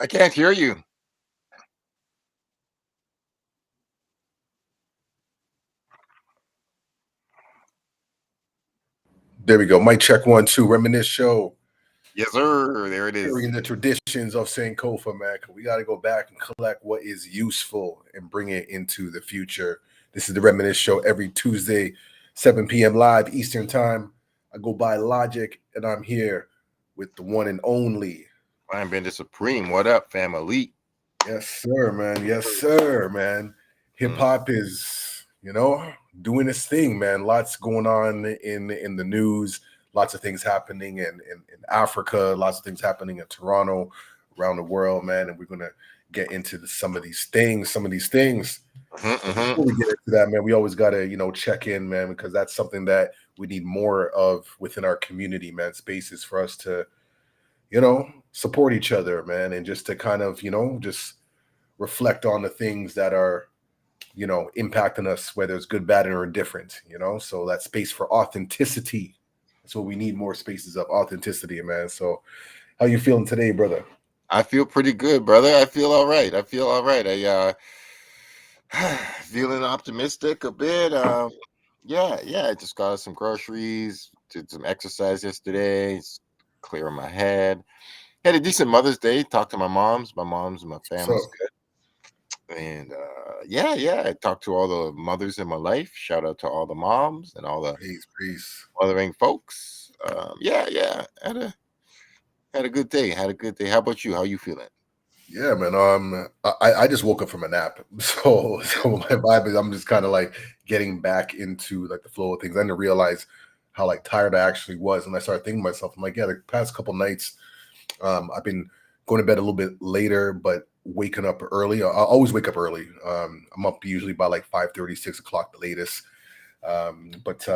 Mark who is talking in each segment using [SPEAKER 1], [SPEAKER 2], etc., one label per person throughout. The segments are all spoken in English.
[SPEAKER 1] I can't hear you.
[SPEAKER 2] There we go. Mic check 1, 2. Reminisce show.
[SPEAKER 1] Yes, sir. There it is.
[SPEAKER 2] Carrying the traditions of Sankofa, man. We got to go back and collect what is useful and bring it into the future. This is the Reminisce show every Tuesday, 7 p.m. live Eastern time. I go by Logic, and I'm here with the one and only
[SPEAKER 1] Mindbender Supreme. What up, family?
[SPEAKER 2] Yes, sir, man. Yes, sir, man. Hip hop is, doing its thing, man. Lots going on in the news. Lots of things happening in Africa. Lots of things happening in Toronto, around the world, man. And we're gonna get into some of these things. Before we get into that, man, we always gotta, check in, man, because that's something that we need more of within our community, man. Spaces for us to, support each other, man, and just to kind of, just reflect on the things that are, impacting us, whether it's good, bad, or indifferent, so that space for authenticity. That's what we need, more spaces of authenticity, man. So how you feeling today, brother?
[SPEAKER 1] I feel pretty good, brother. I feel all right. I feeling optimistic a bit. Yeah. I just got some groceries, did some exercise yesterday, clearing my head. Had a decent Mother's Day. Talked to my moms. My moms and my family's good. And yeah. I talked to all the mothers in my life. Shout out to all the moms and all the
[SPEAKER 2] Peace.
[SPEAKER 1] mothering folks. Yeah. Had a good day. How about you? How you feeling?
[SPEAKER 2] Yeah, man. I just woke up from a nap, so my vibe is I'm just kind of like getting back into like the flow of things. I didn't realize how like tired I actually was, and I started thinking to myself, I'm like, yeah, the past couple nights, I've been going to bed a little bit later, but waking up early. I always wake up early. I'm up usually by like 5:30, 6 o'clock, the latest. But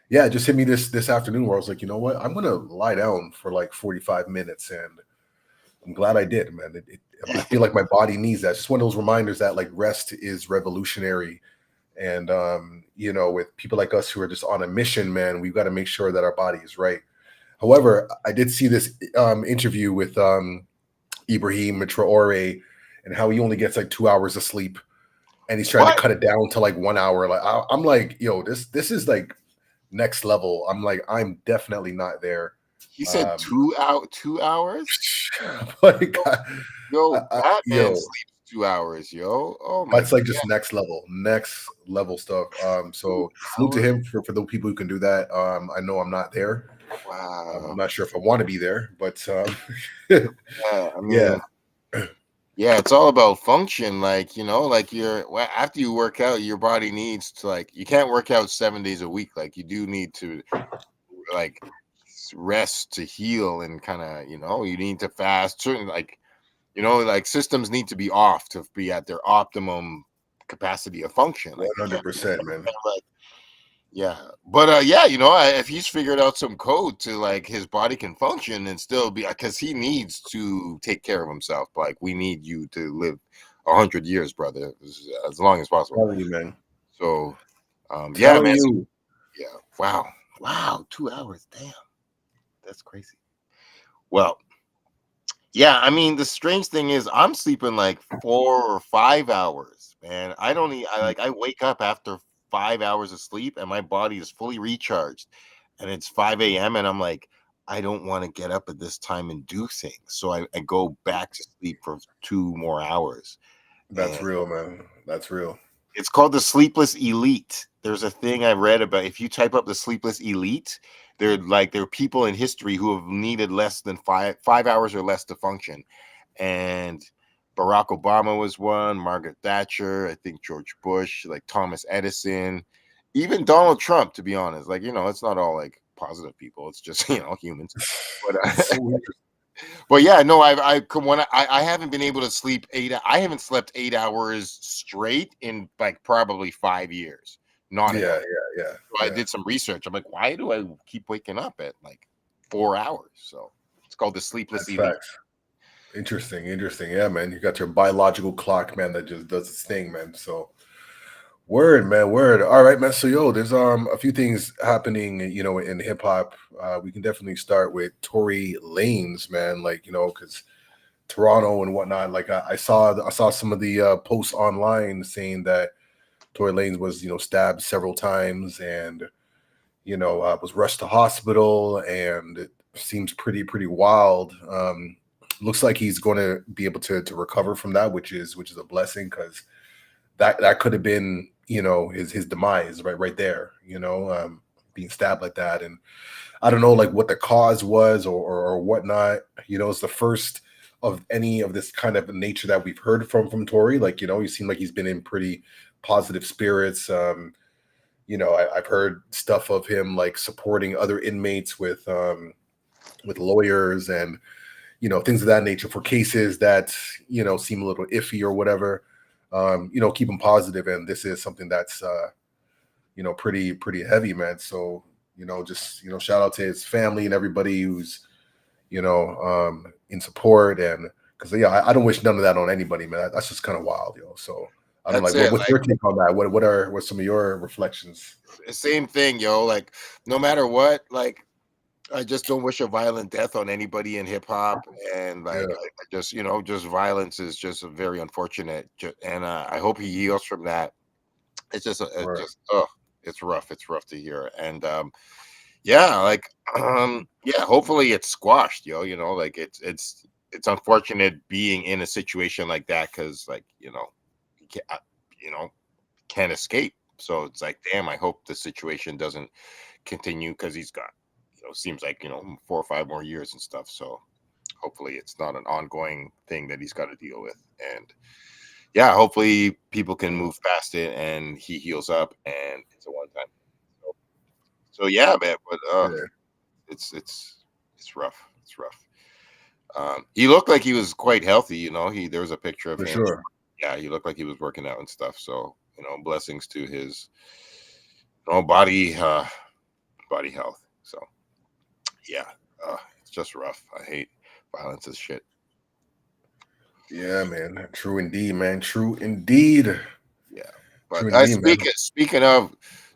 [SPEAKER 2] yeah, it just hit me this afternoon where I was like, you know what, I'm gonna lie down for like 45 minutes, and I'm glad I did, man. I feel like my body needs that. It's just one of those reminders that like rest is revolutionary. And with people like us who are just on a mission, man, we've got to make sure that our body is right. However, I did see this interview with Ibrahim Traore and how he only gets like 2 hours of sleep, and he's trying to cut it down to like 1 hour. Like I'm like, yo, this is like next level. I'm like, I'm definitely not there.
[SPEAKER 1] He said 2 hours.
[SPEAKER 2] Like,
[SPEAKER 1] Batman sleeps 2 hours, yo. Oh my!
[SPEAKER 2] That's like just next level stuff. So salute to him for the people who can do that. I know I'm not there.
[SPEAKER 1] Wow.
[SPEAKER 2] I'm not sure if I want to be there, but
[SPEAKER 1] yeah, I mean, yeah, it's all about function. Like, like after you work out, your body needs to, like, you can't work out 7 days a week. Like, you do need to like rest to heal, and kind of, you need to fast. Certain, like, like systems need to be off to be at their optimum capacity of function. Like
[SPEAKER 2] 100%, man.
[SPEAKER 1] Yeah, but yeah, if he's figured out some code to like his body can function and still be, because he needs to take care of himself. Like, we need you to live 100 years, brother, as long as possible.
[SPEAKER 2] Telling you, man.
[SPEAKER 1] So, yeah, man.
[SPEAKER 2] You.
[SPEAKER 1] Yeah. Wow. 2 hours. Damn, that's crazy. Well, yeah, I mean, the strange thing is I'm sleeping like 4 or 5 hours, man. I wake up after 5 hours of sleep and my body is fully recharged, and it's 5 a.m. and I'm like, I don't want to get up at this time and do things. So I go back to sleep for 2 more hours.
[SPEAKER 2] That's real, man. That's real.
[SPEAKER 1] It's called the sleepless elite. There's a thing I read about. If you type up the sleepless elite, there are people in history who have needed less than five hours or less to function. And Barack Obama was one, Margaret Thatcher, I think George Bush, like Thomas Edison, even Donald Trump, to be honest. Like, it's not all like positive people. It's just, humans. But well, yeah, no, I haven't been able to sleep I haven't slept 8 hours straight in like probably 5 years. Not
[SPEAKER 2] yeah.
[SPEAKER 1] So I did some research. I'm like, why do I keep waking up at like 4 hours? So it's called the sleepless elite.
[SPEAKER 2] Interesting. Yeah, man. You got your biological clock, man, that just does its thing, man. So word, man, word. All right, man. So there's a few things happening, in hip hop. We can definitely start with Tory Lanez, man. Like, because Toronto and whatnot. Like I saw some of the posts online saying that Tory Lanez was stabbed several times and was rushed to hospital, and it seems pretty wild. Looks like he's going to be able to recover from that, which is a blessing, because that could have been his demise right there. Being stabbed like that, and I don't know like what the cause was or whatnot. It's the first of any of this kind of nature that we've heard from Tory. Like he seemed like he's been in pretty positive spirits. I've heard stuff of him like supporting other inmates with lawyers and things of that nature for cases that seem a little iffy or whatever. Keep him positive, and this is something that's pretty heavy, man. So just shout out to his family and everybody who's in support, and because I don't wish none of that on anybody, man. That's just kind of wild, So I don't know,
[SPEAKER 1] That's
[SPEAKER 2] like
[SPEAKER 1] it.
[SPEAKER 2] what's
[SPEAKER 1] Like,
[SPEAKER 2] your take on that? What's some of your reflections?
[SPEAKER 1] same thing, yo. Like, no matter what, like, I just don't wish a violent death on anybody in hip hop, and
[SPEAKER 2] Yeah,
[SPEAKER 1] like, I just just violence is just very unfortunate, and I hope he heals from that. It's just,
[SPEAKER 2] right.
[SPEAKER 1] it's rough. It's rough to hear, and yeah, like, yeah, hopefully it's squashed, yo. Like it's unfortunate being in a situation like that, because like you can't, can't escape. So it's like, damn, I hope the situation doesn't continue, because he's got, seems like 4 or 5 more years and stuff. So hopefully it's not an ongoing thing that he's got to deal with, and yeah, hopefully people can move past it and he heals up and it's a one time. So, so yeah, man, but
[SPEAKER 2] Yeah,
[SPEAKER 1] it's rough. It's rough. He looked like he was quite healthy. There was a picture of
[SPEAKER 2] for
[SPEAKER 1] him.
[SPEAKER 2] sure.
[SPEAKER 1] Yeah, he looked like he was working out and stuff. So blessings to his body health. So yeah, it's just rough. I hate violence as shit.
[SPEAKER 2] Yeah, man. True indeed, man. True indeed.
[SPEAKER 1] Yeah,
[SPEAKER 2] True
[SPEAKER 1] but
[SPEAKER 2] indeed, man.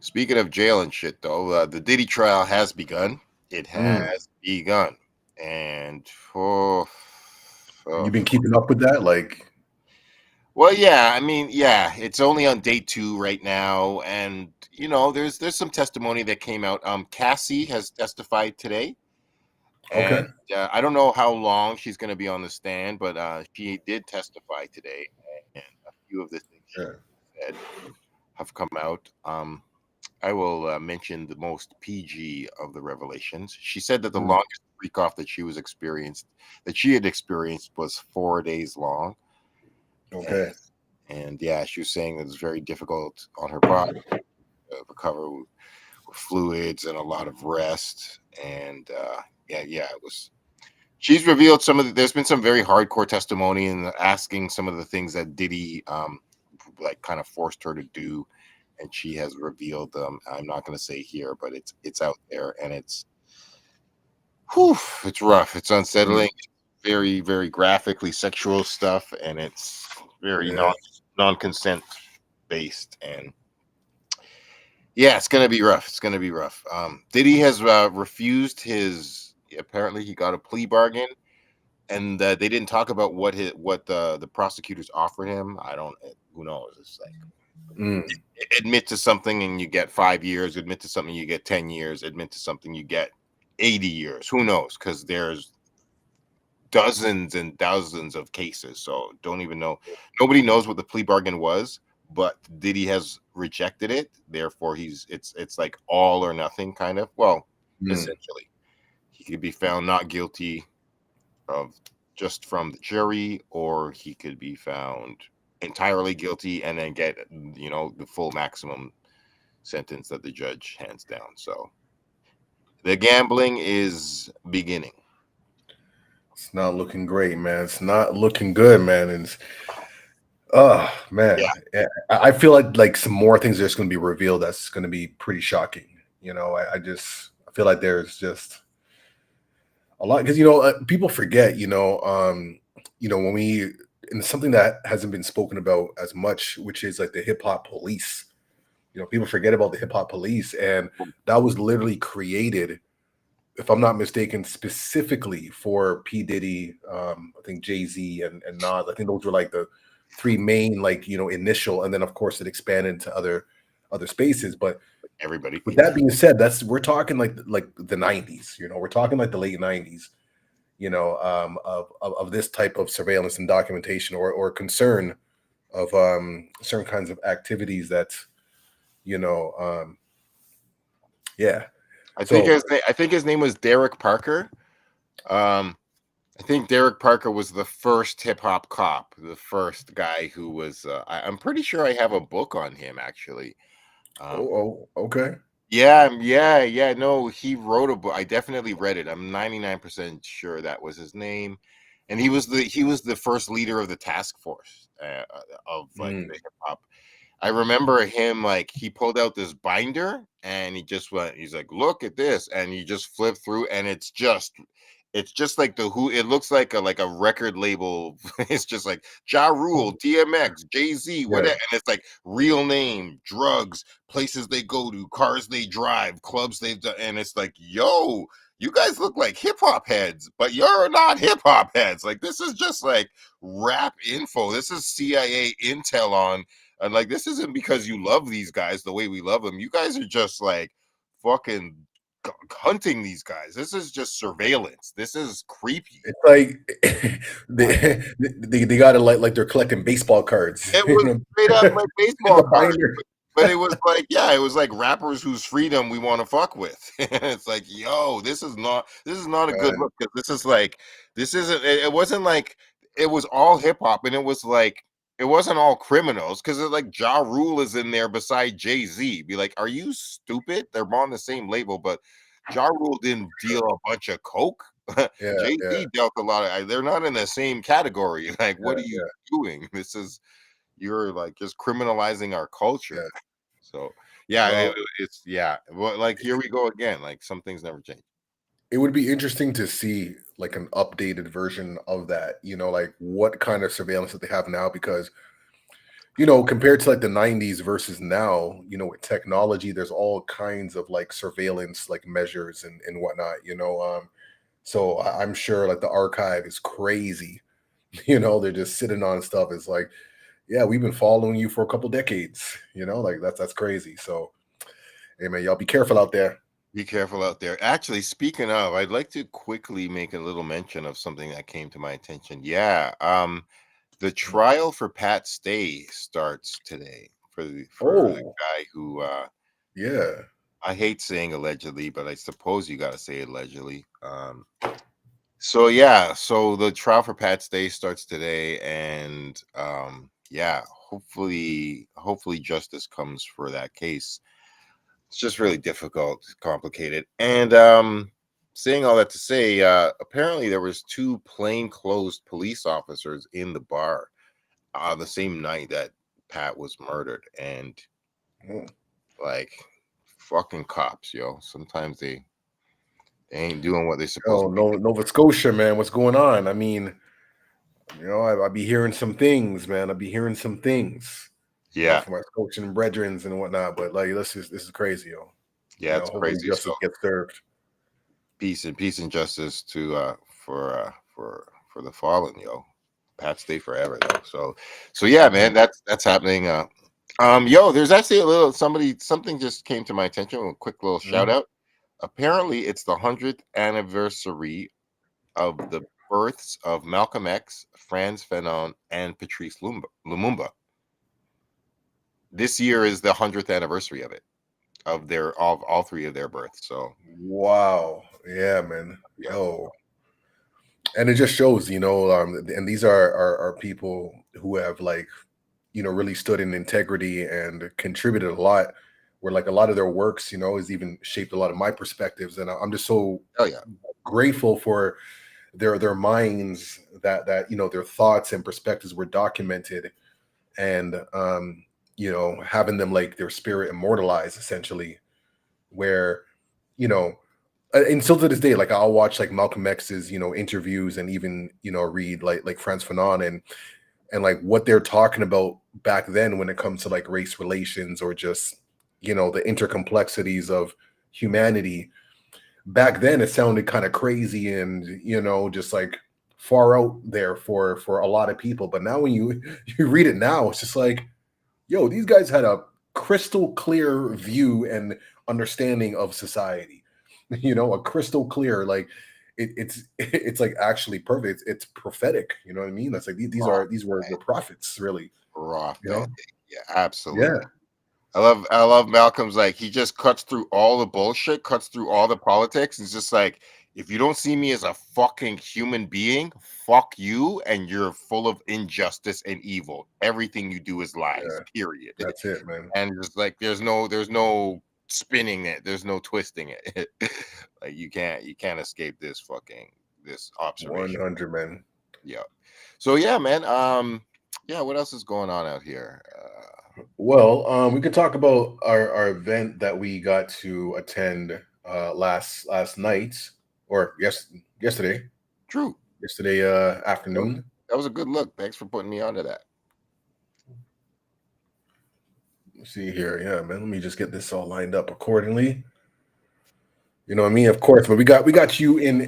[SPEAKER 1] speaking of jail and shit, though, the Diddy trial has begun. It
[SPEAKER 2] Mm.
[SPEAKER 1] has begun, and oh,
[SPEAKER 2] You've
[SPEAKER 1] oh.
[SPEAKER 2] been keeping up with that, like,
[SPEAKER 1] Well, yeah, I mean, yeah, it's only on day 2 right now, and there's some testimony that came out. Cassie has testified today,
[SPEAKER 2] okay,
[SPEAKER 1] and I don't know how long she's going to be on the stand, but she did testify today, and a few of the things she
[SPEAKER 2] yeah,
[SPEAKER 1] said have come out. I will mention the most PG of the revelations. She said that the
[SPEAKER 2] mm,
[SPEAKER 1] longest freak off that she had experienced, was 4 days long,
[SPEAKER 2] okay,
[SPEAKER 1] and yeah, she was saying it was very difficult on her body to recover with fluids and a lot of rest, and yeah, it was. She's revealed some of the. There's been some very hardcore testimony and asking some of the things that Diddy like kind of forced her to do, and she has revealed them. I'm not going to say here, but it's out there, and whew, it's rough. It's
[SPEAKER 2] mm,
[SPEAKER 1] unsettling. Very very graphically sexual stuff, and it's very
[SPEAKER 2] yeah,
[SPEAKER 1] non consent based, and yeah, it's gonna be rough. It's gonna be rough. Diddy has refused his. Apparently, he got a plea bargain, and they didn't talk about what the prosecutors offered him. I don't. Who knows? It's like,
[SPEAKER 2] mm,
[SPEAKER 1] admit to something and you get 5 years. Admit to something, you get 10 years. Admit to something, you get 80 years. Who knows? Because there's dozens and dozens of cases. So don't even know. Nobody knows what the plea bargain was, but Diddy has rejected it. Therefore, it's like all or nothing kind of. Well,
[SPEAKER 2] mm,
[SPEAKER 1] essentially, he could be found not guilty of just from the jury, or he could be found entirely guilty and then get the full maximum sentence that the judge hands down. So the gambling is beginning.
[SPEAKER 2] it's not looking great, man. It's not looking good, man. And oh
[SPEAKER 1] Yeah.
[SPEAKER 2] man, I feel like some more things are just going to be revealed. That's going to be pretty shocking. I feel like there's just a lot because people forget. When we and something that hasn't been spoken about as much, which is like the hip hop police. People forget about the hip hop police, and that was literally created if I'm not mistaken, specifically for P Diddy, I think Jay-Z and Nas. I think those were like the three main, like, initial, and then of course it expanded into other spaces. But
[SPEAKER 1] Everybody.
[SPEAKER 2] with that being said, we're talking like the '90s. We're talking like the late '90s. Of this type of surveillance and documentation, or concern of certain kinds of activities that you know yeah. So
[SPEAKER 1] I think his name was Derek Parker. Um, I think Derek Parker was the first hip hop cop, the first guy who was. I'm pretty sure I have a book on him actually. Um,
[SPEAKER 2] okay.
[SPEAKER 1] yeah. No, he wrote a book. I definitely read it. I'm 99% sure that was his name, and he was the first leader of the task force of like the
[SPEAKER 2] Mm,
[SPEAKER 1] hip hop. I remember him, like, he pulled out this binder and he just went, he's like, look at this. And he just flipped through and it's just like it looks like a record label. It's just like Ja Rule, DMX, Jay-Z,
[SPEAKER 2] yeah.
[SPEAKER 1] whatever. And it's like real name, drugs, places they go to, cars they drive, clubs they've done. And it's like, yo, you guys look like hip hop heads, but you're not hip hop heads. Like, this is just like rap info. This is CIA intel on. And like, this isn't because you love these guys the way we love them. You guys are just like fucking hunting these guys. This is just surveillance. This is creepy.
[SPEAKER 2] It's like they got it like they're collecting baseball cards,
[SPEAKER 1] It was straight up like
[SPEAKER 2] in
[SPEAKER 1] baseball
[SPEAKER 2] the
[SPEAKER 1] cards.
[SPEAKER 2] binder.
[SPEAKER 1] But it was like, yeah, it was like rappers whose freedom we want to fuck with. It's like, yo, this is not a good
[SPEAKER 2] Man,
[SPEAKER 1] look. This is like, this isn't. It wasn't like it was all hip hop, and it was like it wasn't all criminals because like Ja Rule is in there beside Jay-Z. Be like, are you stupid? They're on the same label, but Ja Rule didn't deal a bunch of coke.
[SPEAKER 2] yeah, yeah,
[SPEAKER 1] Jay-Z dealt a lot of. They're not in the same category. Like, what are you
[SPEAKER 2] yeah,
[SPEAKER 1] doing? This is you're like just criminalizing our culture.
[SPEAKER 2] yeah.
[SPEAKER 1] So yeah,
[SPEAKER 2] Well,
[SPEAKER 1] it's yeah. Well, like here we go again. Like some things never change.
[SPEAKER 2] it would be interesting to see like an updated version of that. Like what kind of surveillance that they have now, because compared to like the '90s versus now, with technology, there's all kinds of like surveillance like measures and whatnot. So I'm sure like the archive is crazy. They're just sitting on stuff. It's like, yeah, we've been following you for a couple decades. Like that's crazy. So, hey man, y'all be careful out there.
[SPEAKER 1] Be careful out there. Actually, speaking of, I'd like to quickly make a little mention of something that came to my attention. Yeah, the trial for Pat Stay starts today for the
[SPEAKER 2] Oh,
[SPEAKER 1] guy who
[SPEAKER 2] yeah.
[SPEAKER 1] I hate saying allegedly, but I suppose you got to say allegedly. So yeah, so the trial for Pat Stay starts today, and yeah, hopefully justice comes for that case. It's just really difficult, complicated, and saying all that to say, apparently there was two plainclothes police officers in the bar the same night that Pat was murdered, and
[SPEAKER 2] Oh.
[SPEAKER 1] like fucking cops, yo. Sometimes they ain't doing what they're supposed
[SPEAKER 2] Oh,
[SPEAKER 1] to be
[SPEAKER 2] no, Nova Scotia, man. What's going on? I mean, I be hearing some things, man. I be hearing some things,
[SPEAKER 1] doing. Yeah,
[SPEAKER 2] from my coaching and brethrens and whatnot. But like, this is crazy, yo.
[SPEAKER 1] yeah, it's
[SPEAKER 2] Hopefully
[SPEAKER 1] crazy. So
[SPEAKER 2] justice gets served.
[SPEAKER 1] peace and justice to for the fallen, yo. Pat stay forever though. So yeah, man, that's happening. Yo, there's actually a little something just came to my attention. A quick little shout
[SPEAKER 2] Mhm.
[SPEAKER 1] out. Apparently, it's the 100th anniversary of the births of Malcolm X, Franz Fanon, and Patrice Lumumba. This year is the 100th anniversary of it, of all three of their births. So
[SPEAKER 2] Wow. Yeah, man.
[SPEAKER 1] yeah,
[SPEAKER 2] Yo. And it just shows, and these are people who have like, really stood in integrity and contributed a lot, where like a lot of their works, has even shaped a lot of my perspectives. And I'm just so
[SPEAKER 1] oh yeah,
[SPEAKER 2] grateful for their minds, that their thoughts and perspectives were documented, and having them like their spirit immortalized, essentially, where you know and still to this day, like I'll watch like Malcolm X's interviews, and even read like Franz Fanon, and like what they're talking about back then when it comes to like race relations, or just the intercomplexities of humanity. back then it sounded kind of crazy and just like far out there for a lot of people. But now when you you read it now, it's just like, yo, these guys had a crystal clear view and understanding of society. A crystal clear, like it's like actually perfect. It's prophetic. You know what I mean? That's like these were prophets, really. You know?
[SPEAKER 1] Prophet. Yeah, absolutely.
[SPEAKER 2] Yeah,
[SPEAKER 1] I love Malcolm's like he just cuts through all the bullshit, cuts through all the politics. It's just like if you don't see me as a fucking human being, fuck you, and you're full of injustice and evil. Everything you do is lies.
[SPEAKER 2] yeah.
[SPEAKER 1] Period.
[SPEAKER 2] That's it, man.
[SPEAKER 1] And just like there's no spinning it, there's no twisting it. Like you can't escape this observation.
[SPEAKER 2] 100, man.
[SPEAKER 1] Yeah. So yeah, man. Yeah. What else is going on out here?
[SPEAKER 2] Well, we could talk about our event that we got to attend last night, or yesterday
[SPEAKER 1] True.
[SPEAKER 2] yesterday
[SPEAKER 1] That
[SPEAKER 2] afternoon.
[SPEAKER 1] that was a good look. Thanks for putting me onto that.
[SPEAKER 2] Let's see here, yeah, man. Let me just get this all lined up accordingly. You know what I mean? Of course, but we got you in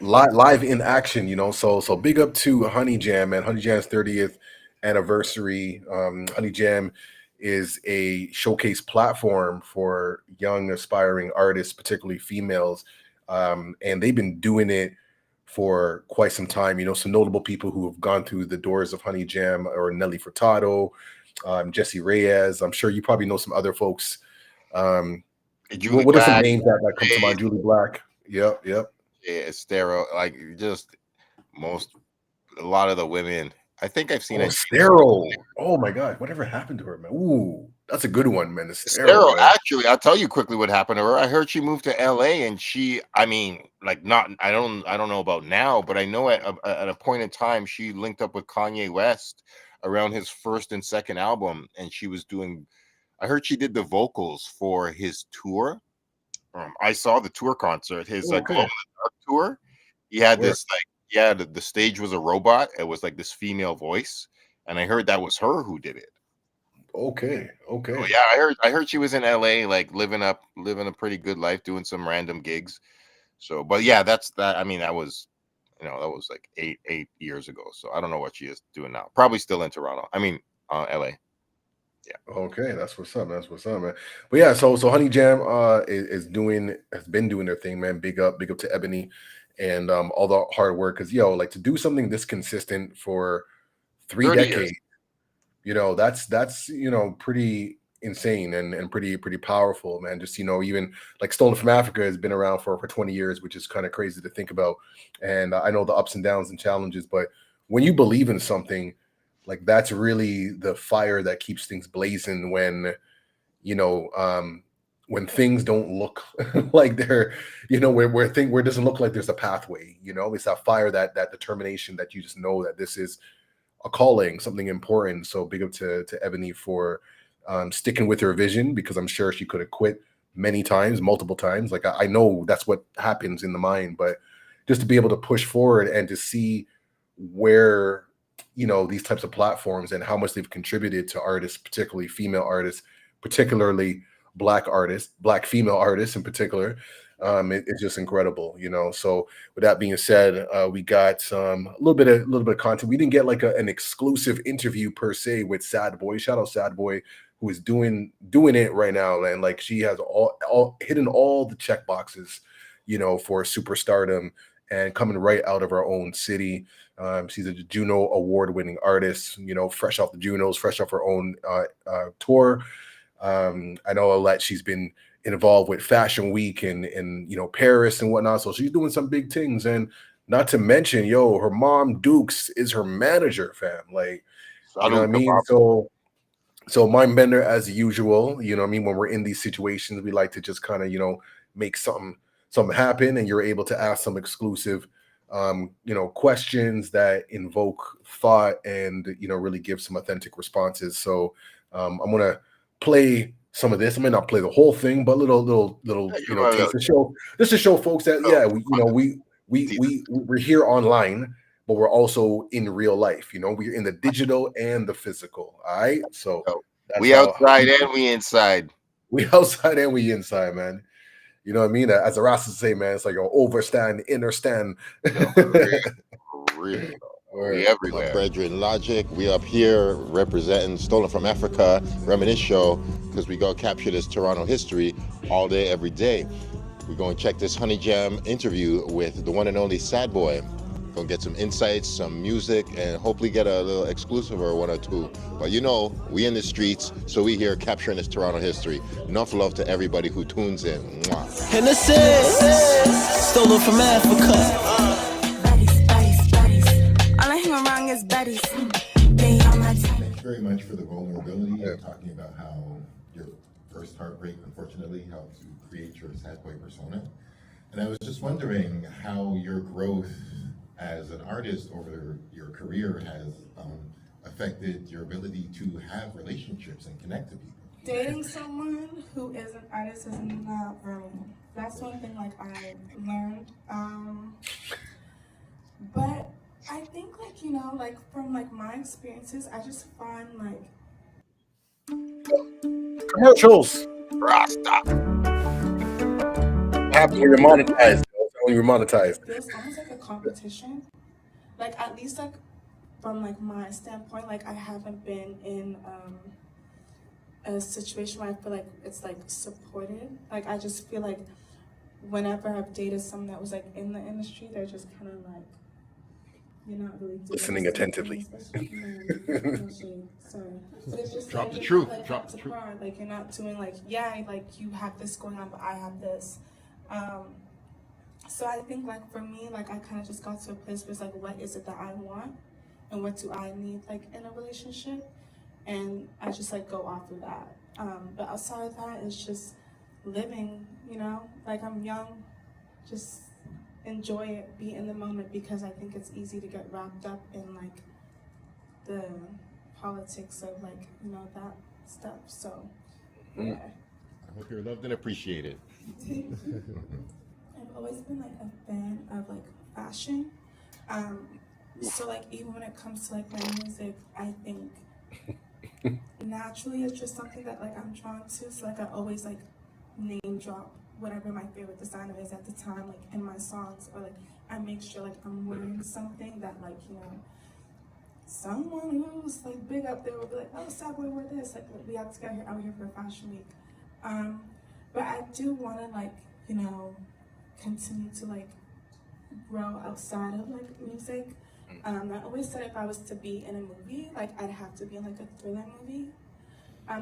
[SPEAKER 2] live in action. So big up to Honey Jam, man. Honey Jam's 30th anniversary. Honey Jam is a showcase platform for young aspiring artists, particularly females, and they've been doing it for quite some time. Some notable people who have gone through the doors of Honey Jam or Nelly Furtado, Jesse Reyes. I'm sure you probably know some other folks. Um,
[SPEAKER 1] Julie
[SPEAKER 2] what are some
[SPEAKER 1] Black,
[SPEAKER 2] names that come to
[SPEAKER 1] Jay,
[SPEAKER 2] mind? Julie Black. Yep, yep.
[SPEAKER 1] Estero, like just most a lot of the women. I think I've seen
[SPEAKER 2] Oh,
[SPEAKER 1] a
[SPEAKER 2] Estero. Oh my God, whatever happened to her, man? Ooh, that's a good one, man. Estero,
[SPEAKER 1] Estero.
[SPEAKER 2] man.
[SPEAKER 1] Actually, I'll tell you quickly what happened to her. I heard she moved to LA, and I mean, like not. I don't know about now, but I know at a point in time she linked up with Kanye West around his first and second album, and she was doing. I heard she did the vocals for his tour. I saw the tour concert, his
[SPEAKER 2] Oh,
[SPEAKER 1] Glow in
[SPEAKER 2] okay.
[SPEAKER 1] the Dark tour. He had
[SPEAKER 2] Word.
[SPEAKER 1] this like, yeah, the stage was a robot. It was like this female voice, and I heard that was her who did it.
[SPEAKER 2] Okay.
[SPEAKER 1] Oh
[SPEAKER 2] Okay.
[SPEAKER 1] yeah, I heard she was in LA, like living a pretty good life, doing some random gigs. So, but yeah, that's that. I mean, that was like eight years ago. So I don't know what she is doing now. Probably still in Toronto. I mean, LA. Yeah,
[SPEAKER 2] Okay. That's what's up. That's what's up, man. But yeah, so Honey Jam has been doing their thing, man. Big up to Ebony and all the hard work. Cause like to do something this consistent for
[SPEAKER 1] 30 years.
[SPEAKER 2] decades. That's pretty insane and pretty powerful, man. Just even like Stolen from Africa has been around for 20 years, which is kind of crazy to think about. And I know the ups and downs and challenges, but when you believe in something, like that's really the fire that keeps things blazing you know um when things don't look like they're where it doesn't look like there's a pathway. It's that fire, that determination that you just know that this is a calling, something important. So big up to Ebony for sticking with her vision, because I'm sure she could have quit many times, multiple times. Like I know that's what happens in the mind, but just to be able to push forward and to see where these types of platforms and how much they've contributed to artists, particularly female artists, particularly black female artists in particular. It's just incredible. So with that being said, we got a little bit of content. We didn't get like an exclusive interview per se with Sad Boy. Shout out Sad Boy, who is doing it right now, and like she has all hitting all the check boxes, for superstardom and coming right out of our own city. She's a Juno award-winning artist, fresh off the Junos, fresh off her own tour. I know that she's been involved with Fashion Week and Paris and whatnot. So she's doing some big things. And not to mention, her mom Dukes is her manager, fam. Like, you know what
[SPEAKER 1] Salute
[SPEAKER 2] I
[SPEAKER 1] to
[SPEAKER 2] mean?
[SPEAKER 1] Bob.
[SPEAKER 2] So Mindbender, as usual, you know what I mean? When we're in these situations, we like to just kind of, make something happen, and you're able to ask some exclusive questions that invoke thought and really give some authentic responses. So I'm gonna play some of this. I may not play the whole thing, but little
[SPEAKER 1] Yeah, you know,
[SPEAKER 2] taste to show, just to show folks that
[SPEAKER 1] little
[SPEAKER 2] yeah, we're here online, but we're also in real life. We're in the digital and the physical. All right, so
[SPEAKER 1] so
[SPEAKER 2] that's
[SPEAKER 1] we
[SPEAKER 2] how
[SPEAKER 1] outside and we inside.
[SPEAKER 2] we outside and we inside, man. You know what I mean? As the Rastas say, man, it's like an overstand, understand.
[SPEAKER 1] Real. We everywhere. My brethren Logic, we up here representing Stolen from Africa, Reminisce show, because we go capture this Toronto history all day, every day. We're going to check this Honey Jam interview with the one and only Sad Boy. Gonna get some insights, some music, and hopefully get a little exclusive or one or two. But you know, we in the streets, so we here capturing this Toronto history. Enough love to everybody who tunes in. Mwah.
[SPEAKER 3] And this is Stolen from Africa.
[SPEAKER 4] All I hear around is buddies.
[SPEAKER 1] Thanks very much for the vulnerability of talking about how your first heartbreak, unfortunately, helped to create your sad boy persona. And I was just wondering how your growth as an artist over your career has affected your ability to have relationships and connect to people.
[SPEAKER 4] Dating someone who is an artist is not very. That's one thing like I learned. But I think like, you know, like from like my experiences, I just find like
[SPEAKER 2] Commercials.
[SPEAKER 1] Rasta.
[SPEAKER 2] Happy when you're monetized. When you're monetized.
[SPEAKER 4] There's almost like a competition. Like at least like from like my standpoint, like I haven't been in a situation where I feel like it's like supported. Like I just feel like whenever I've dated someone that was like in the industry, they're just kind of like, you're not really doing
[SPEAKER 2] Listening attentively.
[SPEAKER 4] Sorry. But it's just
[SPEAKER 1] Drop
[SPEAKER 4] like,
[SPEAKER 1] the
[SPEAKER 4] you're
[SPEAKER 1] truth.
[SPEAKER 4] not, like,
[SPEAKER 1] Drop
[SPEAKER 4] up
[SPEAKER 1] the
[SPEAKER 4] to
[SPEAKER 1] truth.
[SPEAKER 4] par. Like you're not doing like, yeah, like you have this going on, but I have this. So I think like for me, like I kind of just got to a place where it's like, what is it that I want? And what do I need like in a relationship? And I just like go off of that. But outside of that, it's just living, you know, like I'm young, just enjoy it, be in the moment, because I think it's easy to get wrapped up in like the politics of like, you know, that stuff. So yeah.
[SPEAKER 1] I hope you're loved and appreciated.
[SPEAKER 4] I've always been like a fan of like fashion. So like even when it comes to like my music, I think naturally it's just something that like I'm drawn to. So like I always like name drop whatever my favorite designer is at the time, like in my songs, or like I make sure like I'm wearing something that like, you know, someone who's like big up there will be like, oh, Sad Boy, wear this. Like we have to get out here for Fashion Week. But I do want to like, you know, continue to like grow outside of like music. I always said if I was to be in a movie, like I'd have to be in like a thriller movie.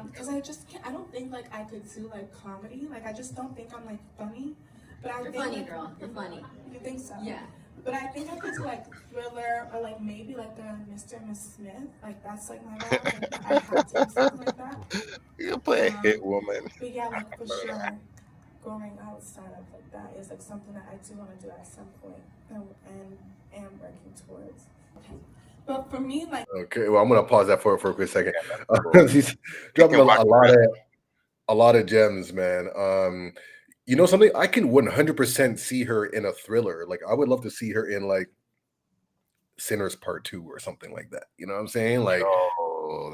[SPEAKER 4] Because I just can't, I don't think like I could do like comedy. Like I just don't think I'm like funny. But I
[SPEAKER 5] You're
[SPEAKER 4] think,
[SPEAKER 5] funny,
[SPEAKER 4] like,
[SPEAKER 5] girl. You're funny.
[SPEAKER 4] You think so?
[SPEAKER 5] Yeah.
[SPEAKER 4] But I think I could do like thriller or like maybe like a Mr. and Miss Smith. Like that's like my vibe. Like, I have to do something like that.
[SPEAKER 1] You play a hit woman.
[SPEAKER 4] But yeah, like for sure, going outside of like that is like something that I do want to do at some point and am working towards. Okay. But for me, like
[SPEAKER 2] Okay, well, I'm gonna pause that for a quick second. He's dropping a lot of gems, man. You know something? I can 100% see her in a thriller. Like I would love to see her in like Sinners Part 2 or something like that. You know what I'm saying? Like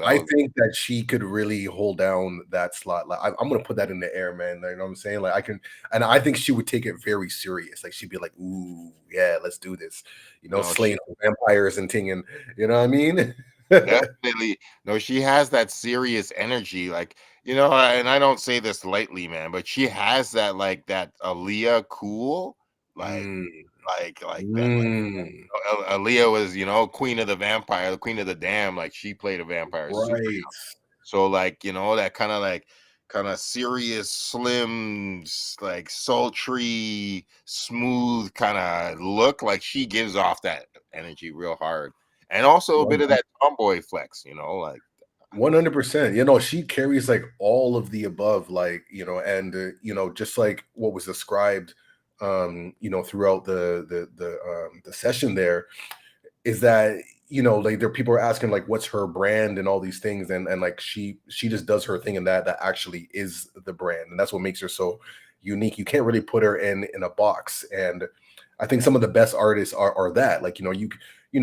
[SPEAKER 2] I think that she could really hold down that slot. Like I'm gonna put that in the air, man. You know what I'm saying? Like I can, and I think she would take it very serious. Like she'd be like, "Ooh, yeah, let's do this." You know, slaying vampires and ting, and you know what I mean?
[SPEAKER 1] Definitely. No, she has that serious energy. Like, you know, and I don't say this lightly, man, but she has that like that Aaliyah cool, like that. Like, Aaliyah was, you know, queen of the vampire, the queen of the damn. Like she played a vampire, super young. So like, you know, that kind of serious, slim, like sultry, smooth kind of look. Like she gives off that energy real hard. And also a bit of that tomboy flex, you know, like
[SPEAKER 2] 100%. You know, she carries like all of the above, like, you know, and you know, just like what was described you know, throughout the session there is that, you know, like there people are asking like what's her brand and all these things, and like she just does her thing, and that actually is the brand, and that's what makes her so unique. You can't really put her in a box, and I think some of the best artists are that, like, you know,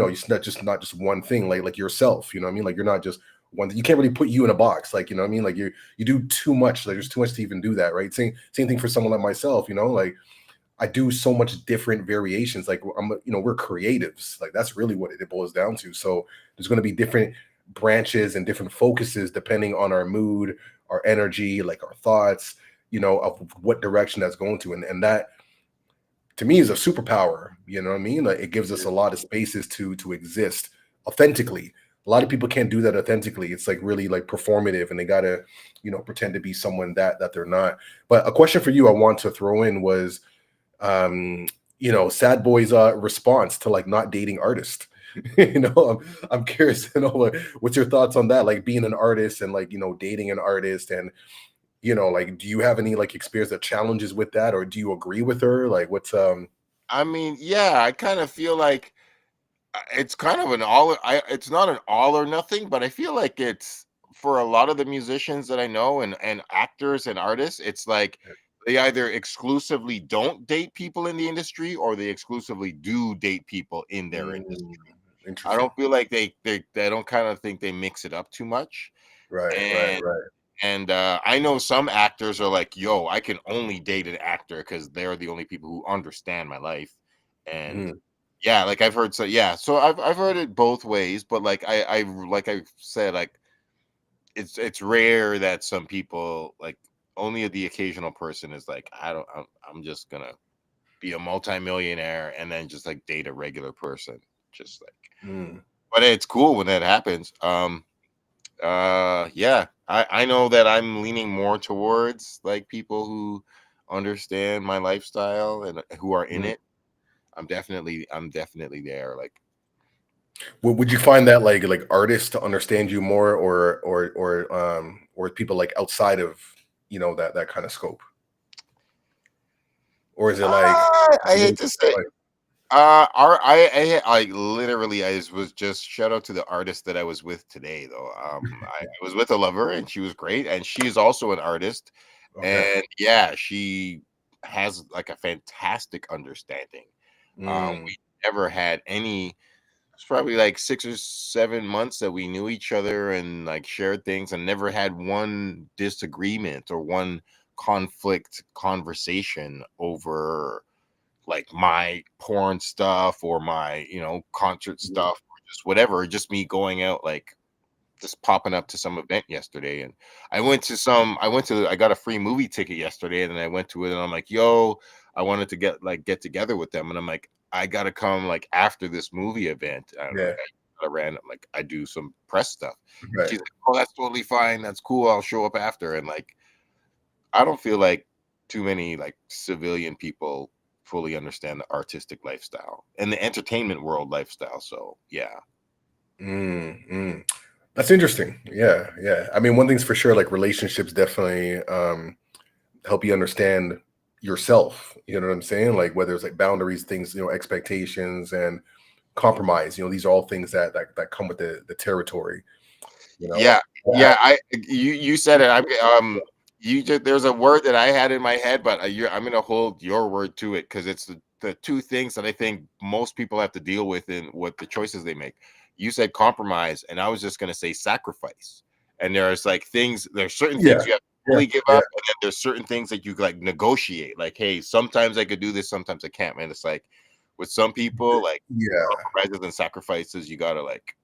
[SPEAKER 2] it's not just one thing, like yourself, you know what I mean? Like you're not just one that you can't really put you in a box. Like, you know what I mean? Like you do too much. Like there's too much to even do that, right? Same thing for someone like myself, you know, like I do so much different variations. Like we're creatives. Like that's really what it boils down to. So there's going to be different branches and different focuses depending on our mood, our energy, like our thoughts, you know, of what direction that's going to. And that to me is a superpower. You know what I mean? Like it gives us a lot of spaces to exist authentically. A lot of people can't do that authentically. It's like really like performative, and they gotta, you know, pretend to be someone that they're not. But a question for you I want to throw in was, you know, Sad Boy's response to like not dating artists. You know, I'm curious to know what's your thoughts on that, like being an artist and like, you know, dating an artist, and you know, like do you have any like experience or challenges with that, or do you agree with her? Like what's
[SPEAKER 1] I mean, yeah, I kind of feel like it's kind of it's not an all or nothing, but I feel like it's for a lot of the musicians that I know and actors and artists, it's like they either exclusively don't date people in the industry or they exclusively do date people in their industry. I
[SPEAKER 2] interesting?
[SPEAKER 1] don't feel like they don't kind of think they mix it up too much.
[SPEAKER 2] Right, right,
[SPEAKER 1] And
[SPEAKER 2] right.
[SPEAKER 1] I know some actors are like, yo, I can only date an actor because they're the only people who understand my life. And
[SPEAKER 2] Mhm.
[SPEAKER 1] yeah, like I've heard so I've heard it both ways, but like I like I said, like it's rare that some people like only the occasional person is like, I'm just gonna be a multimillionaire and then just like date a regular person. Just like
[SPEAKER 2] Mm.
[SPEAKER 1] but it's cool when that happens. Yeah, I know that I'm leaning more towards like people who understand my lifestyle and who are in
[SPEAKER 2] Mm.
[SPEAKER 1] it. I'm definitely there. Like
[SPEAKER 2] Would you find that like artists to understand you more, or people like outside of, you know, that kind of scope, or is it like
[SPEAKER 1] I hate to say
[SPEAKER 2] like
[SPEAKER 1] I literally was just shout out to the artist that I was with today though. I was with a lover and she was great and she is also an artist
[SPEAKER 2] okay.
[SPEAKER 1] and yeah, she has like a fantastic understanding.
[SPEAKER 2] Mm.
[SPEAKER 1] We never had any. It's probably like 6 or 7 months that we knew each other and like shared things and never had one disagreement or one conflict conversation over like my porn stuff or my, concert
[SPEAKER 2] Mm.
[SPEAKER 1] stuff or just whatever. Just me going out like just popping up to some event yesterday and I got a free movie ticket yesterday and then I went to it and I'm like, yo, I wanted to get together with them and I'm like, I gotta come like after this movie event. I'm
[SPEAKER 2] Yeah.
[SPEAKER 1] like I ran like I do some press stuff.
[SPEAKER 2] Right.
[SPEAKER 1] She's like, oh, that's totally fine. That's cool. I'll show up after. And like I don't feel like too many like civilian people fully understand the artistic lifestyle and the entertainment world lifestyle. So yeah.
[SPEAKER 2] Mm. Mm. That's interesting. Yeah, yeah. I mean, one thing's for sure, like relationships definitely help you understand yourself. You know what I'm saying? Like whether it's like boundaries, things, you know, expectations and compromise. You know, these are all things that come with the territory. You know.
[SPEAKER 1] Yeah, yeah. You said it. You just there's a word that I had in my head, but I'm gonna hold your word to it because it's the two things that I think most people have to deal with in what the choices they make. You said compromise, and I was just gonna say sacrifice. And there's certain
[SPEAKER 2] Yeah,
[SPEAKER 1] things you have to
[SPEAKER 2] yeah,
[SPEAKER 1] fully give
[SPEAKER 2] yeah,
[SPEAKER 1] up, and then there's certain things that you like negotiate. Like, hey, sometimes I could do this, sometimes I can't. Man, it's like with some people, like
[SPEAKER 2] yeah,
[SPEAKER 1] compromises and sacrifices, you gotta like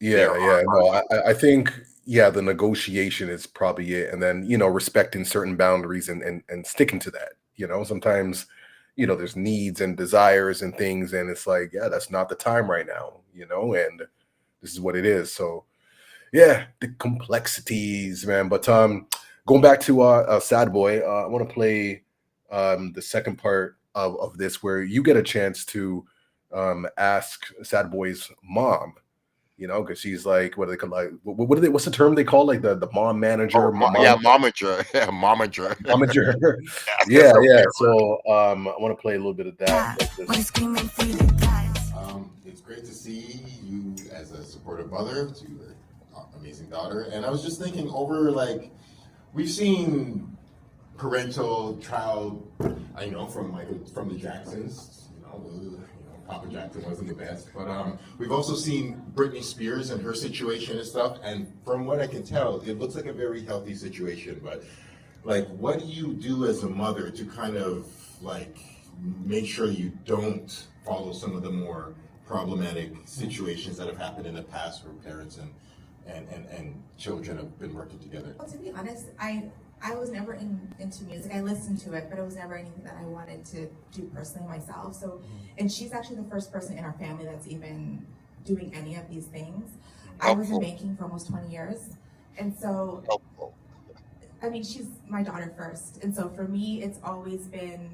[SPEAKER 1] there
[SPEAKER 2] yeah,
[SPEAKER 1] are
[SPEAKER 2] yeah. No, I think yeah, the negotiation is probably it, and then you know, respecting certain boundaries and sticking to that. You know, sometimes you know there's needs and desires and things, and it's like yeah, that's not the time right now. You know, and this is what it is. So yeah, the complexities, man. But going back to Sad Boy, I want to play the second part of this where you get a chance to ask Sad Boy's mom, you know, because she's like, what do they call like what do they what's the term they call like the mom manager,
[SPEAKER 1] yeah, momager, yeah, momager.
[SPEAKER 2] momager?
[SPEAKER 1] Yeah,
[SPEAKER 2] Yeah, yeah. So I want to play a little bit of that.
[SPEAKER 1] It's great to see you as a supportive mother to your amazing daughter. And I was just thinking over like we've seen parental child, from the Jacksons, Papa Jackson wasn't the best. But we've also seen Britney Spears and her situation and stuff. And from what I can tell, it looks like a very healthy situation. But like, what do you do as a mother to kind of like make sure you don't follow some of the more problematic situations that have happened in the past where parents and children have been working together?
[SPEAKER 5] Well, to be honest, I was never into music. I listened to it, but it was never anything that I wanted to do personally myself. So, and she's actually the first person in our family that's even doing any of these things. I was in banking for almost 20 years. And so, I mean, she's my daughter first. And so for me, it's always been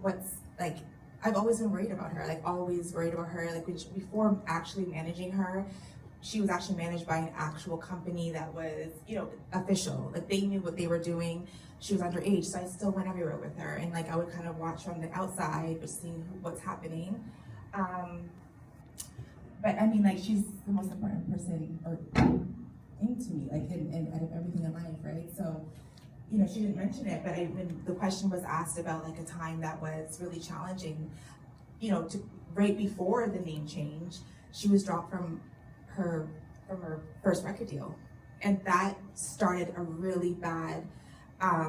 [SPEAKER 5] what's like, I've always been worried about her, like always worried about her. Like before actually managing her, she was actually managed by an actual company that was, you know, official. Like they knew what they were doing. She was underage, so I still went everywhere with her. And like I would kind of watch from the outside, just seeing what's happening. But I mean, like she's the most important person into me, like in out of everything in life, right? So, you know, she didn't mention it, but when the question was asked about like a time that was really challenging, you know, right before the name change, she was dropped from her first record deal, and that started a really bad. I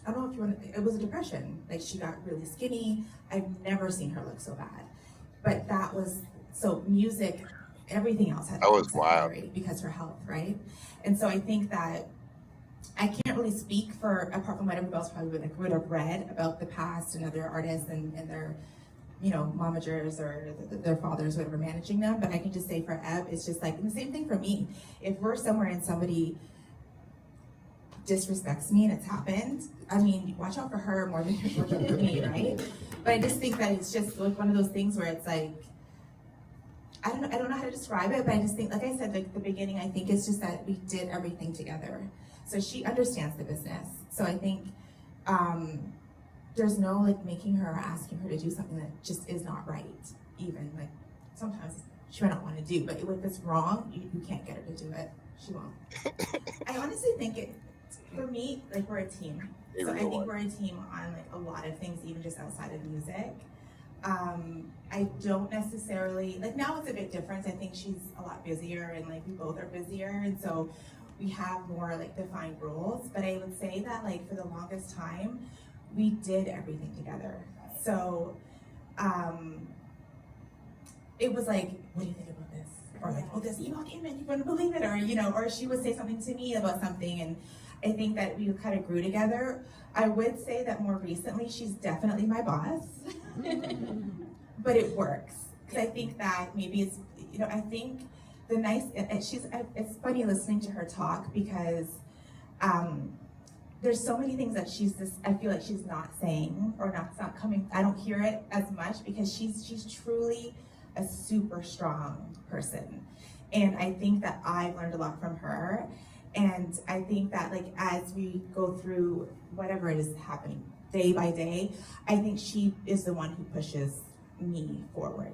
[SPEAKER 5] don't know if you want. It was a depression. Like she got really skinny. I've never seen her look so bad, but that was so music. Everything else had
[SPEAKER 1] that was wild
[SPEAKER 5] because her health, right? And so I think that I can't really speak for, apart from what everybody else probably would have read about the past and other artists and their, you know, momagers or their fathers, whatever, managing them. But I can just say for Eb, it's just like, and the same thing for me. If we're somewhere and somebody disrespects me and it's happened, I mean, watch out for her more than you're looking at me, right? But I just think that it's just like one of those things where it's like, I don't know how to describe it, but I just think, like I said, like the beginning, I think it's just that we did everything together. So she understands the business. So I think there's no like making her or asking her to do something that just is not right. Even like sometimes she might not want to do, but if it's wrong, you can't get her to do it. She won't. I honestly think for me, like we're a team. So I think we're a team on like a lot of things, even just outside of music. I don't necessarily, like now it's a bit different. I think she's a lot busier and like we both are busier. And so we have more like defined roles. But I would say that like for the longest time, we did everything together. So it was like, what do you think about this? Or like, oh, this email came in, you wouldn't believe it. Or, you know, or she would say something to me about something. And I think that we kind of grew together. I would say that more recently, she's definitely my boss. But it works. Because I think that maybe it's, you know, I think the nice, it's funny listening to her talk because there's so many things that she's just, I feel like she's not saying or not coming, I don't hear it as much because she's truly a super strong person. And I think that I've learned a lot from her. And I think that like as we go through whatever it is happening day by day, I think she is the one who pushes me forward.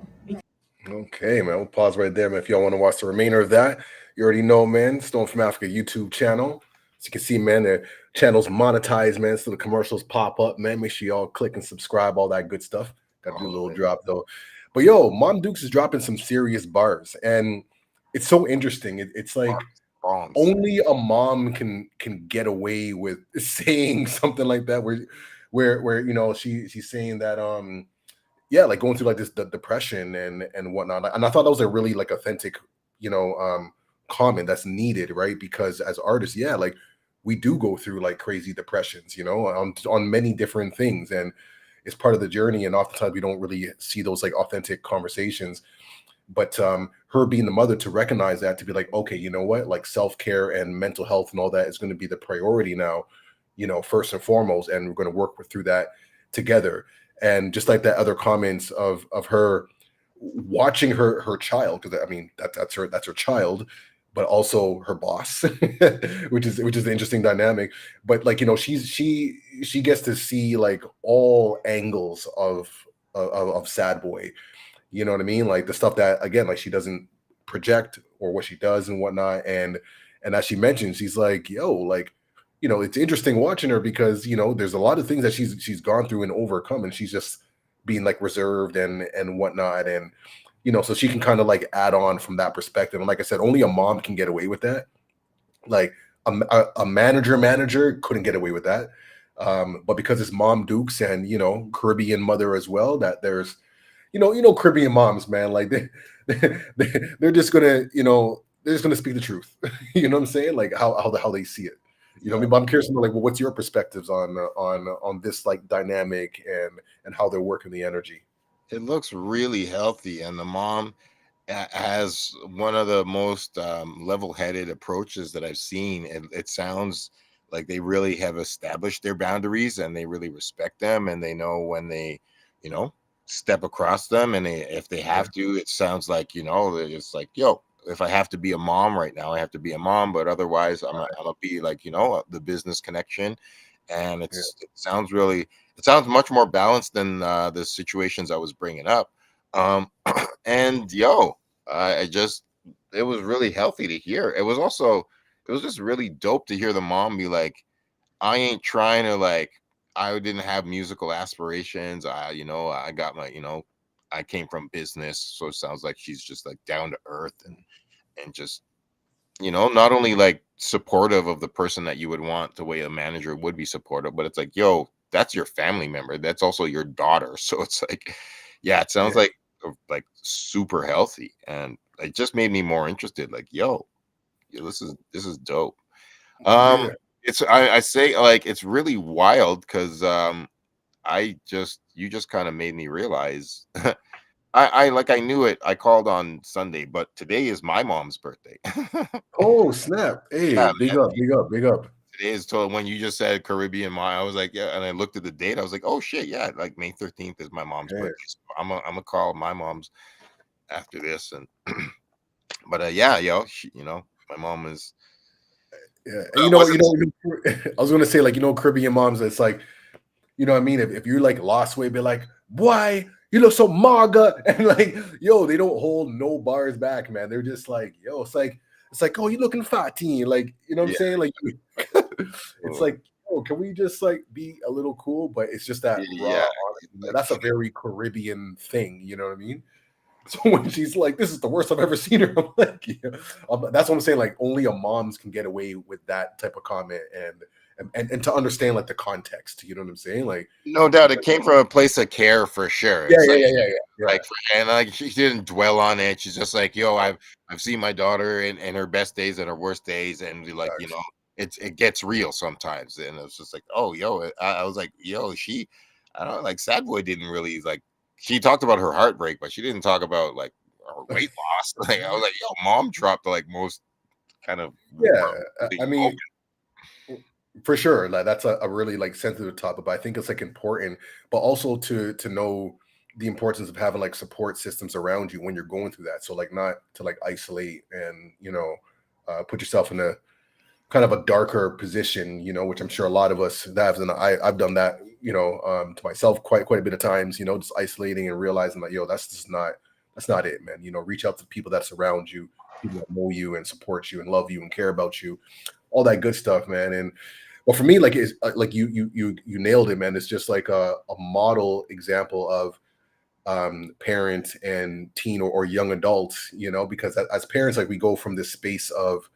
[SPEAKER 2] Okay, man, we'll pause right there, man. If y'all want to watch the remainder of that, you already know, man, Stone from Africa YouTube channel. As you can see, man, the channel's monetized, man, so the commercials pop up, man. Make sure y'all click and subscribe, all that good stuff. Got to do a little drop, though. But, yo, Mom Dukes is dropping some serious bars, and it's so interesting. It's like only a mom can get away with saying something like that, where you know, she's saying that, yeah, like going through like this depression and whatnot. And I thought that was a really like authentic, you know, comment that's needed, right? Because as artists, yeah, like we do go through like crazy depressions, you know, on many different things, and it's part of the journey. And oftentimes we don't really see those like authentic conversations. But her being the mother to recognize that, to be like, okay, you know what, like self-care and mental health and all that is going to be the priority now, you know, first and foremost, and we're going to work through that together. And just like that other comments of her watching her child, because I mean that's her child, but also her boss, which is the interesting dynamic. But like, you know, she gets to see like all angles of Sad Boy, you know what I mean? Like the stuff that, again, like she doesn't project or what she does and whatnot. And as she mentioned, she's like, yo, like, you know, it's interesting watching her because, you know, there's a lot of things that she's gone through and overcome, and she's just being like reserved and whatnot, and so she can kind of like add on from that perspective. And like I said, only a mom can get away with that. Like a manager couldn't get away with that. But because it's Mom Dukes and Caribbean mother as well, that there's Caribbean moms, man, like they're just gonna they're just gonna speak the truth. You know what I'm saying? Like how they see it. You know what I mean? But I'm curious to know, like, well, what's your perspectives on this like dynamic and how they're working the energy?
[SPEAKER 1] It looks really healthy, and the mom has one of the most level-headed approaches that I've seen. It sounds like they really have established their boundaries, and they really respect them, and they know when they, you know, step across them, and if they have to. It sounds like it's like, yo, if I have to be a mom right now, I have to be a mom, but otherwise, I'm gonna be like the business connection, and it sounds really. It sounds much more balanced than the situations I was bringing up. And I just, it was really healthy to hear. It was just really dope to hear the mom be like, I ain't trying to like, I didn't have musical aspirations. I got my, I came from business. So it sounds like she's just like down to earth and just, not only like supportive of the person that you would want the way a manager would be supportive, but it's like, yo, that's your family member. That's also your daughter. So it's like, yeah, it sounds like super healthy, and it just made me more interested. Like, yo, this is dope.
[SPEAKER 2] Yeah.
[SPEAKER 1] It's I say like it's really wild because you just kind of made me realize I knew it. I called on Sunday, but today is my mom's birthday.
[SPEAKER 2] Oh snap! Hey,
[SPEAKER 1] Yeah,
[SPEAKER 2] big
[SPEAKER 1] man.
[SPEAKER 2] up, big up, big up.
[SPEAKER 1] Today is when you just said Caribbean mom, I was like, yeah, and I looked at the date. I was like, oh shit, yeah, like May 13th is my mom's
[SPEAKER 2] Yeah.
[SPEAKER 1] birthday. So I'm gonna call my mom's after this, and but yeah, my mom is.
[SPEAKER 2] Yeah, and
[SPEAKER 1] Wasn't
[SPEAKER 2] I was gonna say, like, Caribbean moms, it's like, what I mean, if you're like lost way, be like, boy, you look so maga, and like, yo, they don't hold no bars back, man. They're just like, yo, it's like, oh, you looking fatty, like, you know what I'm
[SPEAKER 1] yeah,
[SPEAKER 2] saying, like, it's like, oh, can we just like be a little cool? But it's just that raw
[SPEAKER 1] yeah,
[SPEAKER 2] honesty, man.
[SPEAKER 1] like,
[SPEAKER 2] That's a very Caribbean thing, you know what I mean? So when she's like, "This is the worst I've ever seen her," I'm like, yeah. That's what I'm saying. Like, only a moms can get away with that type of comment, and to understand like the context. You know what I'm saying? Like,
[SPEAKER 1] no doubt, it came from a place of care for sure.
[SPEAKER 2] yeah,
[SPEAKER 1] It's
[SPEAKER 2] yeah,
[SPEAKER 1] like.
[SPEAKER 2] yeah, yeah, yeah, yeah.
[SPEAKER 1] Like, and like she didn't dwell on it. She's just like, yo, I've seen my daughter in her best days and her worst days, and like,
[SPEAKER 2] Facts.
[SPEAKER 1] it gets real sometimes. And it's just like, oh, yo, I was like, yo, I don't know, like Sad Boy didn't really like. She talked about her heartbreak, but she didn't talk about like her weight loss. Like, I was like, yo, mom dropped like most kind of
[SPEAKER 2] Yeah,
[SPEAKER 1] really
[SPEAKER 2] I mean, for sure, like that's a really like sensitive topic, but I think it's like important, but also to know the importance of having like support systems around you when you're going through that. So like not to like isolate and put yourself in a kind of a darker position, which I'm sure a lot of us have, and I've done that, to myself quite a bit of times, just isolating and realizing that, yo, that's not it, man. Reach out to the people that surround you, people that know you and support you and love you and care about you, all that good stuff, man. And well, for me, like, it's like you nailed it, man. It's just like a model example of parent and teen or young adults, because as parents, like, we go from this space of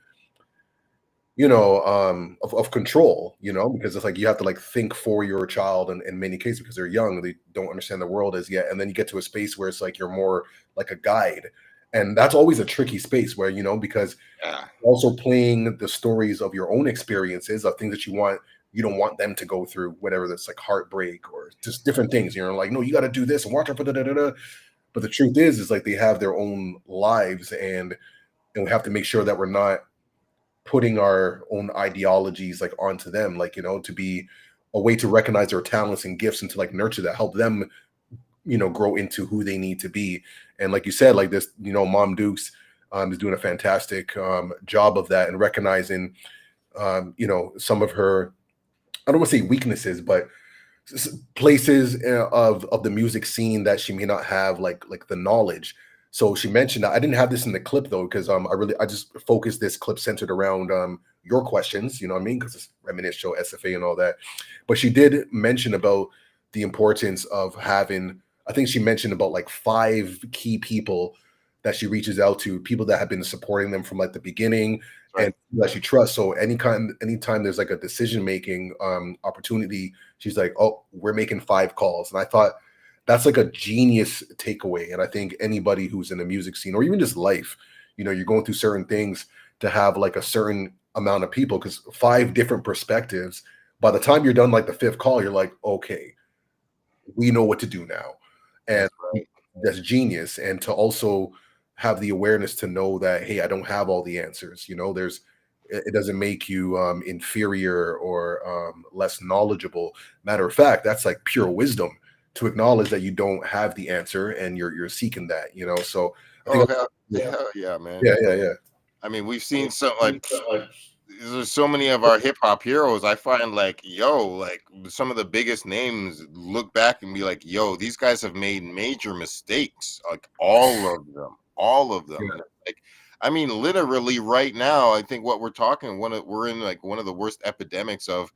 [SPEAKER 2] of control, because it's like you have to like think for your child in many cases because they're young, they don't understand the world as yet, and then you get to a space where it's like you're more like a guide, and that's always a tricky space where because
[SPEAKER 1] yeah,
[SPEAKER 2] also playing the stories of your own experiences of things that you don't want them to go through, whatever that's like heartbreak or just different things, like, no, you got to do this and watch out for da. But the truth is like they have their own lives, and we have to make sure that we're not putting our own ideologies like onto them, like, to be a way to recognize their talents and gifts and to like nurture that, help them, grow into who they need to be. And like you said, like this, Mom Dukes is doing a fantastic job of that and recognizing, some of her, I don't want to say weaknesses, but places of the music scene that she may not have like the knowledge. So she mentioned that. I didn't have this in the clip though, because I just focused this clip centered around your questions, you know what I mean? Because it's Reminisce show, SFA and all that. But she did mention about the importance of having I think she mentioned about like 5 key people that she reaches out to, people that have been supporting them from like the beginning and that she trusts. So anytime there's like a decision-making opportunity, she's like, oh, we're making 5 calls. And I thought that's like a genius takeaway. And I think anybody who's in the music scene or even just life, you're going through certain things, to have like a certain amount of people, because 5 different perspectives, by the time you're done like the 5th call, you're like, okay, we know what to do now. And that's genius. And to also have the awareness to know that, hey, I don't have all the answers. It doesn't make you inferior or less knowledgeable. Matter of fact, that's like pure wisdom, to acknowledge that you don't have the answer and you're seeking that. So I think,
[SPEAKER 1] hell yeah, man.
[SPEAKER 2] Yeah.
[SPEAKER 1] I mean, we've seen some like there's so many of our hip hop heroes. I find like, like some of the biggest names look back and be like, these guys have made major mistakes. Like all of them.
[SPEAKER 2] Yeah.
[SPEAKER 1] And, like, I mean, literally right now, I think what we're talking, we're in like one of the worst epidemics of,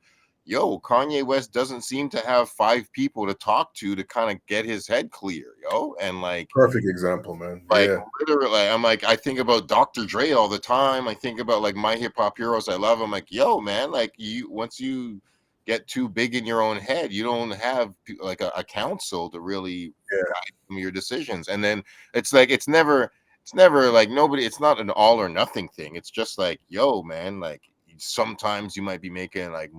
[SPEAKER 1] Kanye West doesn't seem to have 5 people to talk to kind of get his head clear, and like
[SPEAKER 2] perfect example, man.
[SPEAKER 1] Like literally, I'm like, I think about Dr. Dre all the time. I think about like my hip hop heroes. I love. I'm like, man, like once you get too big in your own head, you don't have like a council to really guide your decisions. And then it's like it's never like nobody. It's not an all or nothing thing. It's just like, man, like sometimes you might be making like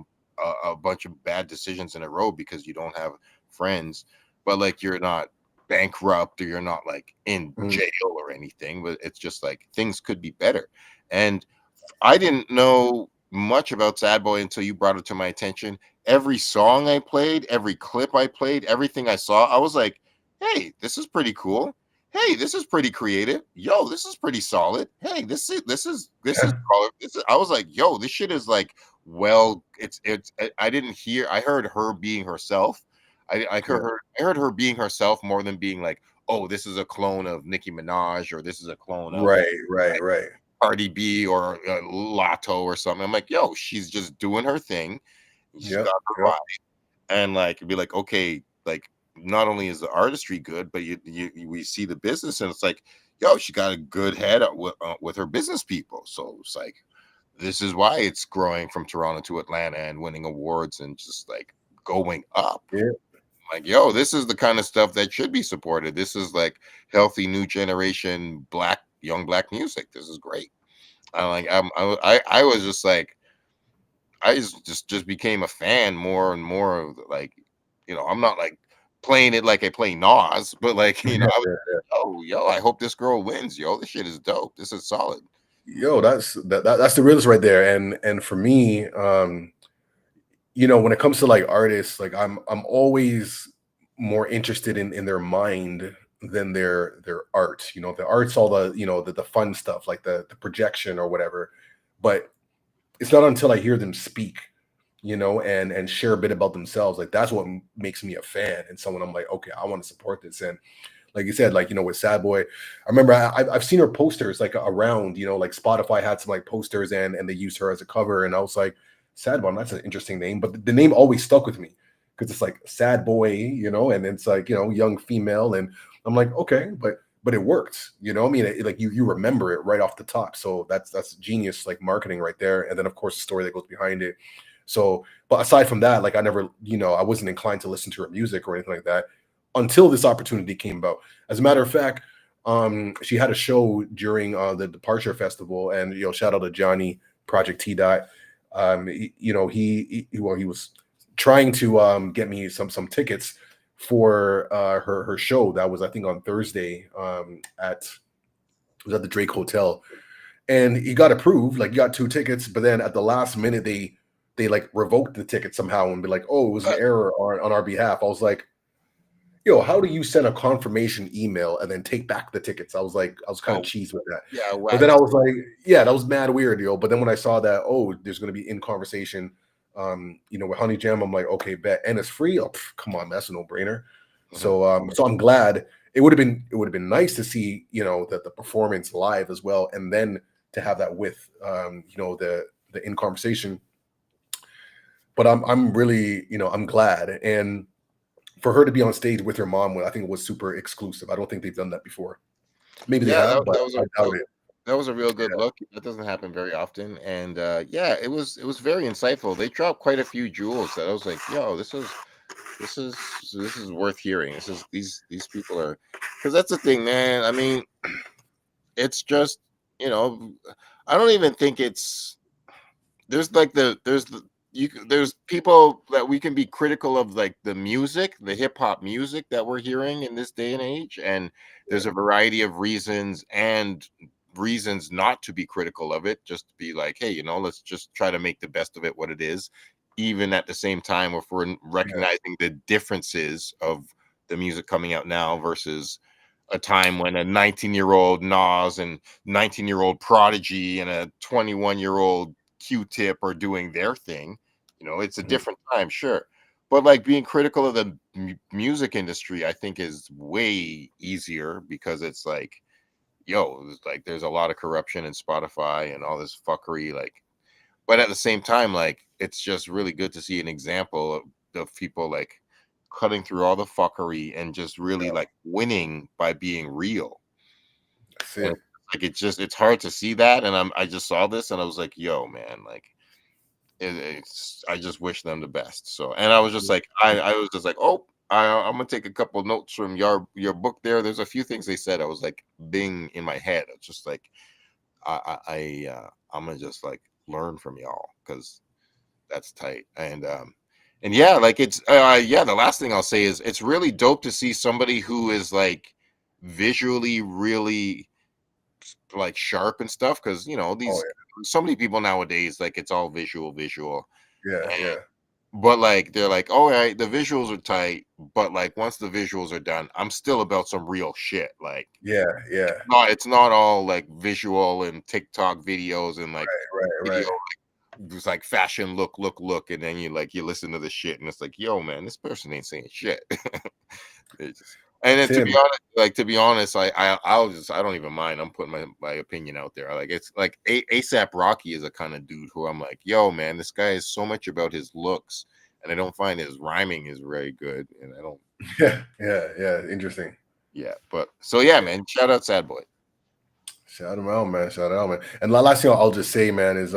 [SPEAKER 1] a bunch of bad decisions in a row because you don't have friends, but like you're not bankrupt or you're not like in jail or anything, but it's just like things could be better. And I didn't know much about Sad Boy until you brought it to my attention. Every song I played, every clip I played, everything I saw, I was like, hey, this is pretty cool. Hey, this is pretty creative. This is pretty solid. Hey, this is I was like, this shit is like, well, I didn't hear, I heard her being herself. I heard her being herself more than being like, oh, this is a clone of Nicki Minaj or this is a clone of
[SPEAKER 2] right.
[SPEAKER 1] Cardi B or Lotto or something. I'm like, she's just doing her thing. She's got her vibe, and like be like, okay, like not only is the artistry good, but we see the business, and it's like, she got a good head with her business people. So it's like, this is why it's growing from Toronto to Atlanta and winning awards and just like going up. Like, this is the kind of stuff that should be supported. This is like healthy new generation young black music. This is great. I was just like, I just became a fan more and more of like, I'm not like playing it like I play Nas, but like, I was, I hope this girl wins. This shit is dope. This is solid.
[SPEAKER 2] That's the realest right there. And for me, when it comes to like artists, like I'm always more interested in their mind than their art. The art's all the the fun stuff, like the projection or whatever. But it's not until I hear them speak, and share a bit about themselves, like that's what makes me a fan and someone I'm like, okay, I want to support this. And like you said, like, with Sad Boy, I remember I've seen her posters like around, like Spotify had some like posters and they used her as a cover. And I was like, Sad Boy, that's an interesting name. But the name always stuck with me because it's like Sad Boy, and it's like, young female. And I'm like, okay, but it worked, I mean, like you remember it right off the top. So that's genius, like marketing right there. And then of course the story that goes behind it. So, but aside from that, like I never, I wasn't inclined to listen to her music or anything like that until this opportunity came about. As a matter of fact, she had a show during the Departure Festival, and shout out to Johnny Project T Dot. He was trying to get me some tickets for her show that was, I think, on Thursday at the Drake Hotel, and he got approved. Like, he got 2 tickets, but then at the last minute they like revoked the ticket somehow and be like, oh, it was an error on our behalf. I was like, how do you send a confirmation email and then take back the tickets? I was kind of cheesed with that.
[SPEAKER 1] Yeah,
[SPEAKER 2] but then I was like, that was mad weird, But then when I saw that, there's going to be in conversation, with Honey Jam, I'm like, okay, bet, and it's free. Oh, come on, that's a no brainer. Mm-hmm. So I'm glad. It would have been nice to see, the performance live as well, and then to have that with, the in conversation. But I'm really, I'm glad. And for her to be on stage with her mom, I think it was super exclusive. I don't think they've done that before. Maybe they
[SPEAKER 1] Yeah,
[SPEAKER 2] have, but
[SPEAKER 1] that was
[SPEAKER 2] I doubt it.
[SPEAKER 1] that was a real good look. That doesn't happen very often, and yeah, it was very insightful. They dropped quite a few jewels that I was like, yo, this is this is worth hearing. This is these people are, because that's the thing, man. I mean, it's just, you know, I don't even think it's there's like there's the there's people that we can be critical of, like the music, the hip hop music that we're hearing in this day and age, and there's a variety of reasons and reasons not to be critical of it, just to be like, hey, you know, let's just try to make the best of it what it is, even at the same time if we're recognizing the differences of the music coming out now versus a time when a 19-year-old Nas and 19-year-old Prodigy and a 21-year-old Q-Tip are doing their thing. You know, it's a different time, sure. But like being critical of the music industry, I think is way easier because it's like, yo, it's like there's a lot of corruption in Spotify and all this fuckery. Like, but at the same time, like it's just really good to see an example of people like cutting through all the fuckery and just really like winning by being real.
[SPEAKER 2] That's
[SPEAKER 1] And
[SPEAKER 2] it.
[SPEAKER 1] like it's hard to see that, and I just saw this and I was like, yo, man, like it's I just wish them the best. So, and I was just like, I was just like, oh, I'm gonna take a couple notes from your book there. There's a few things they said I was like bing in my head. It's just like I'm gonna just like learn from y'all because that's tight. And yeah, like it's yeah, the last thing I'll say is it's really dope to see somebody who is like visually really like sharp and stuff, because you know
[SPEAKER 2] Oh
[SPEAKER 1] these so many people nowadays, like it's all visual.
[SPEAKER 2] yeah, yeah,
[SPEAKER 1] But like they're like, all right, the visuals are tight, but like once the visuals are done, I'm still about some real shit. Like
[SPEAKER 2] yeah, yeah.
[SPEAKER 1] it's not all like visual and TikTok videos and like
[SPEAKER 2] Right.
[SPEAKER 1] video, it's like fashion look, and then you listen to the shit and it's like, yo, man, this person ain't saying shit. It's just, and then
[SPEAKER 2] Tim.
[SPEAKER 1] to be honest, I don't even mind. I'm putting my opinion out there. Like it's like ASAP Rocky is a kind of dude who I'm like, yo, man, this guy is so much about his looks, and I don't find his rhyming is very good, and I don't.
[SPEAKER 2] Yeah. Interesting.
[SPEAKER 1] Yeah, but so yeah, man. Shout out Sad Boy.
[SPEAKER 2] Shout him out, man. Shout out, man. And the last thing I'll just say, man, is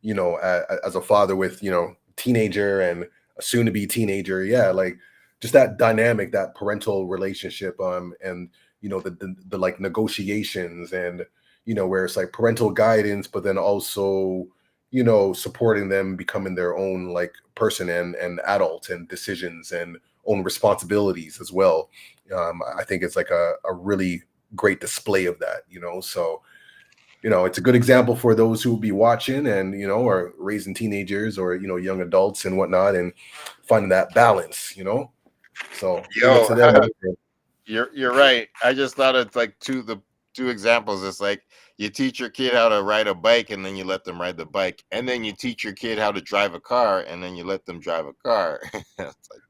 [SPEAKER 2] you know, as a father with, you know, teenager and a soon to be teenager, yeah, like just that dynamic, that parental relationship, and you know, the like negotiations and you know, where it's like parental guidance, but then also, you know, supporting them becoming their own like person and adult and decisions and own responsibilities as well. I think it's like a really great display of that, you know. So, you know, it's a good example for those who will be watching and, you know, are raising teenagers or, you know, young adults and whatnot and finding that balance, you know. So big up
[SPEAKER 1] Yo,
[SPEAKER 2] to them.
[SPEAKER 1] you're right. I just thought it's like the two examples. It's like you teach your kid how to ride a bike and then you let them ride the bike, and then you teach your kid how to drive a car and then you let them drive a car. It's like,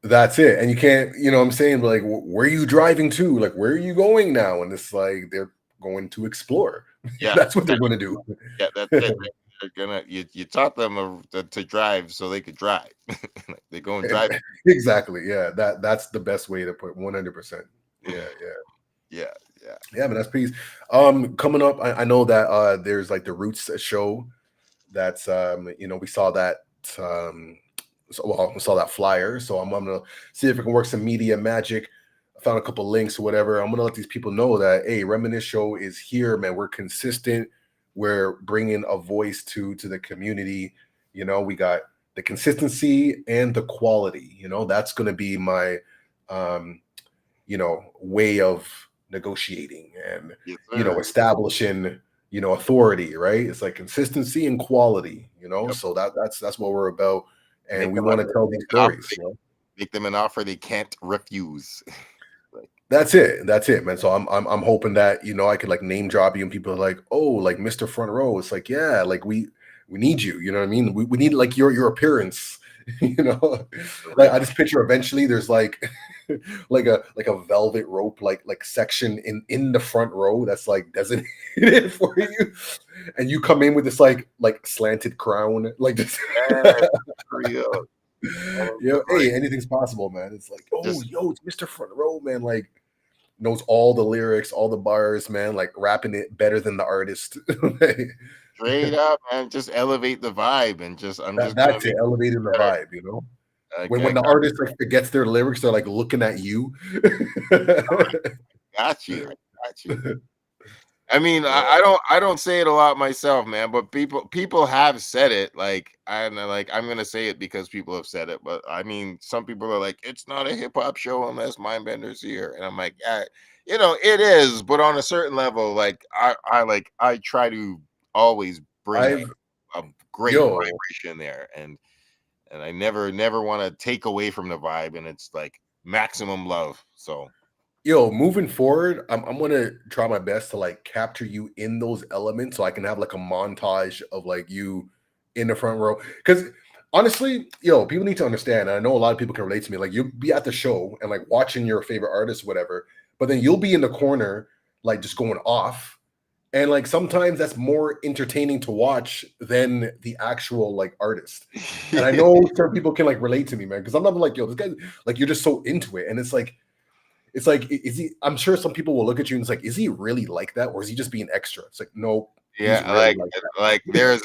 [SPEAKER 2] That's it. And you can't, you know what I'm saying? Like, where are you driving to? Like, where are you going now? And it's like they're going to explore.
[SPEAKER 1] yeah,
[SPEAKER 2] That's what they're going to do.
[SPEAKER 1] yeah, that's it. They're gonna you taught them to drive so they could drive. Like, they go and drive.
[SPEAKER 2] Exactly. Yeah. That's the best way to put 100%. Yeah.
[SPEAKER 1] Yeah.
[SPEAKER 2] Yeah, man, that's peace. Coming up, I know that there's like the Roots show. That's you know, we saw that we saw that flyer. So I'm gonna see if I can work some media magic. I found a couple links or whatever. I'm gonna let these people know that hey, Reminisce show is here, man. We're consistent. We're bringing a voice to the community. You know, we got the consistency and the quality. You know, that's gonna be my you know, way of negotiating and
[SPEAKER 1] Yes,
[SPEAKER 2] you know,
[SPEAKER 1] sir.
[SPEAKER 2] establishing, you know, authority, right? It's like consistency and quality, you know.
[SPEAKER 1] Yep.
[SPEAKER 2] So that's what we're about, and
[SPEAKER 1] Make
[SPEAKER 2] we
[SPEAKER 1] them
[SPEAKER 2] want to tell these stories. You know?
[SPEAKER 1] Make them an offer they can't refuse. Like,
[SPEAKER 2] That's it, man. So I'm hoping that you know I could like name drop you, and people are like, oh, like Mr. Front Row. It's like yeah, like we need you. You know what I mean? We need like your appearance. You know, like I just picture eventually there's like like a velvet rope like section in the front row that's like designated for you, and you come in with this like slanted crown like just
[SPEAKER 1] yeah, for real.
[SPEAKER 2] Yo, hey, anything's possible, man. It's like, oh,
[SPEAKER 1] Just
[SPEAKER 2] yo, it's Mr. Front Row, man. Like, knows all the lyrics, all the bars, man. Like, rapping it better than the artist.
[SPEAKER 1] straight up, man. Just elevate the vibe, and just I'm just gonna
[SPEAKER 2] That's it,
[SPEAKER 1] make
[SPEAKER 2] elevating the
[SPEAKER 1] it better.
[SPEAKER 2] vibe, you know.
[SPEAKER 1] Like,
[SPEAKER 2] When
[SPEAKER 1] I
[SPEAKER 2] the artist like forgets their lyrics, they're like looking at you.
[SPEAKER 1] got you. I got you. I mean, I don't say it a lot myself, man, but people have said it. Like I'm gonna say it because people have said it. But I mean, some people are like, it's not a hip hop show unless Mindbender's here, and I'm like, yeah, it is, but on a certain level, like I try to always bring
[SPEAKER 2] I've
[SPEAKER 1] a great
[SPEAKER 2] yo,
[SPEAKER 1] vibration there, and I never want to take away from the vibe, and it's like maximum love. So
[SPEAKER 2] moving forward, I'm gonna try my best to like capture you in those elements so I can have like a montage of like you in the front row. Because honestly, people need to understand, and I know a lot of people can relate to me. Like you'll be at the show and like watching your favorite artist, whatever, but then you'll be in the corner, like just going off. And like sometimes that's more entertaining to watch than the actual like artist. And I know certain people can like relate to me, man, because I'm not like, yo, this guy, like you're just so into it. And it's like, is he? I'm sure some people will look at you and it's like, is he really like that, or is he just being extra? It's like, no, he's
[SPEAKER 1] yeah,
[SPEAKER 2] really like that.
[SPEAKER 1] like there's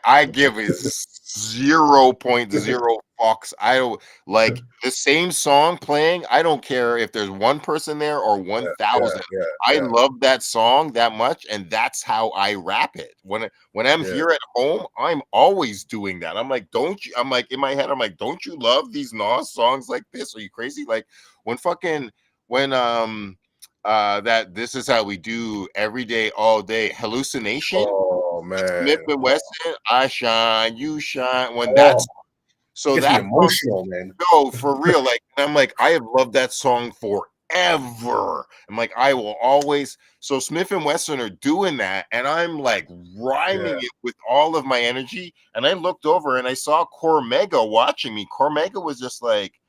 [SPEAKER 1] I give it 0.0 fucks. I don't like the same song playing. I don't care if there's one person there or
[SPEAKER 2] Yeah,
[SPEAKER 1] 1,000.
[SPEAKER 2] yeah,
[SPEAKER 1] I
[SPEAKER 2] yeah,
[SPEAKER 1] love that song that much, and that's how I rap it. When I'm
[SPEAKER 2] yeah,
[SPEAKER 1] here at home, I'm always doing that. I'm like, don't you? I'm like in my head, I'm like, don't you love these Nas songs like this? Are you crazy? Like when that this is how we do every day, all day. Hallucination,
[SPEAKER 2] oh
[SPEAKER 1] Smith
[SPEAKER 2] man,
[SPEAKER 1] and Wesson, I shine, you shine. When
[SPEAKER 2] oh,
[SPEAKER 1] that's
[SPEAKER 2] it
[SPEAKER 1] so
[SPEAKER 2] gets me
[SPEAKER 1] that song,
[SPEAKER 2] emotional, man.
[SPEAKER 1] no, for real. Like I'm like, I have loved that song forever. I'm like, I will always. So Smith and Wesson are doing that, and I'm like
[SPEAKER 2] Yeah,
[SPEAKER 1] rhyming it with all of my energy. And I looked over and I saw Cormega watching me. Cormega was just like,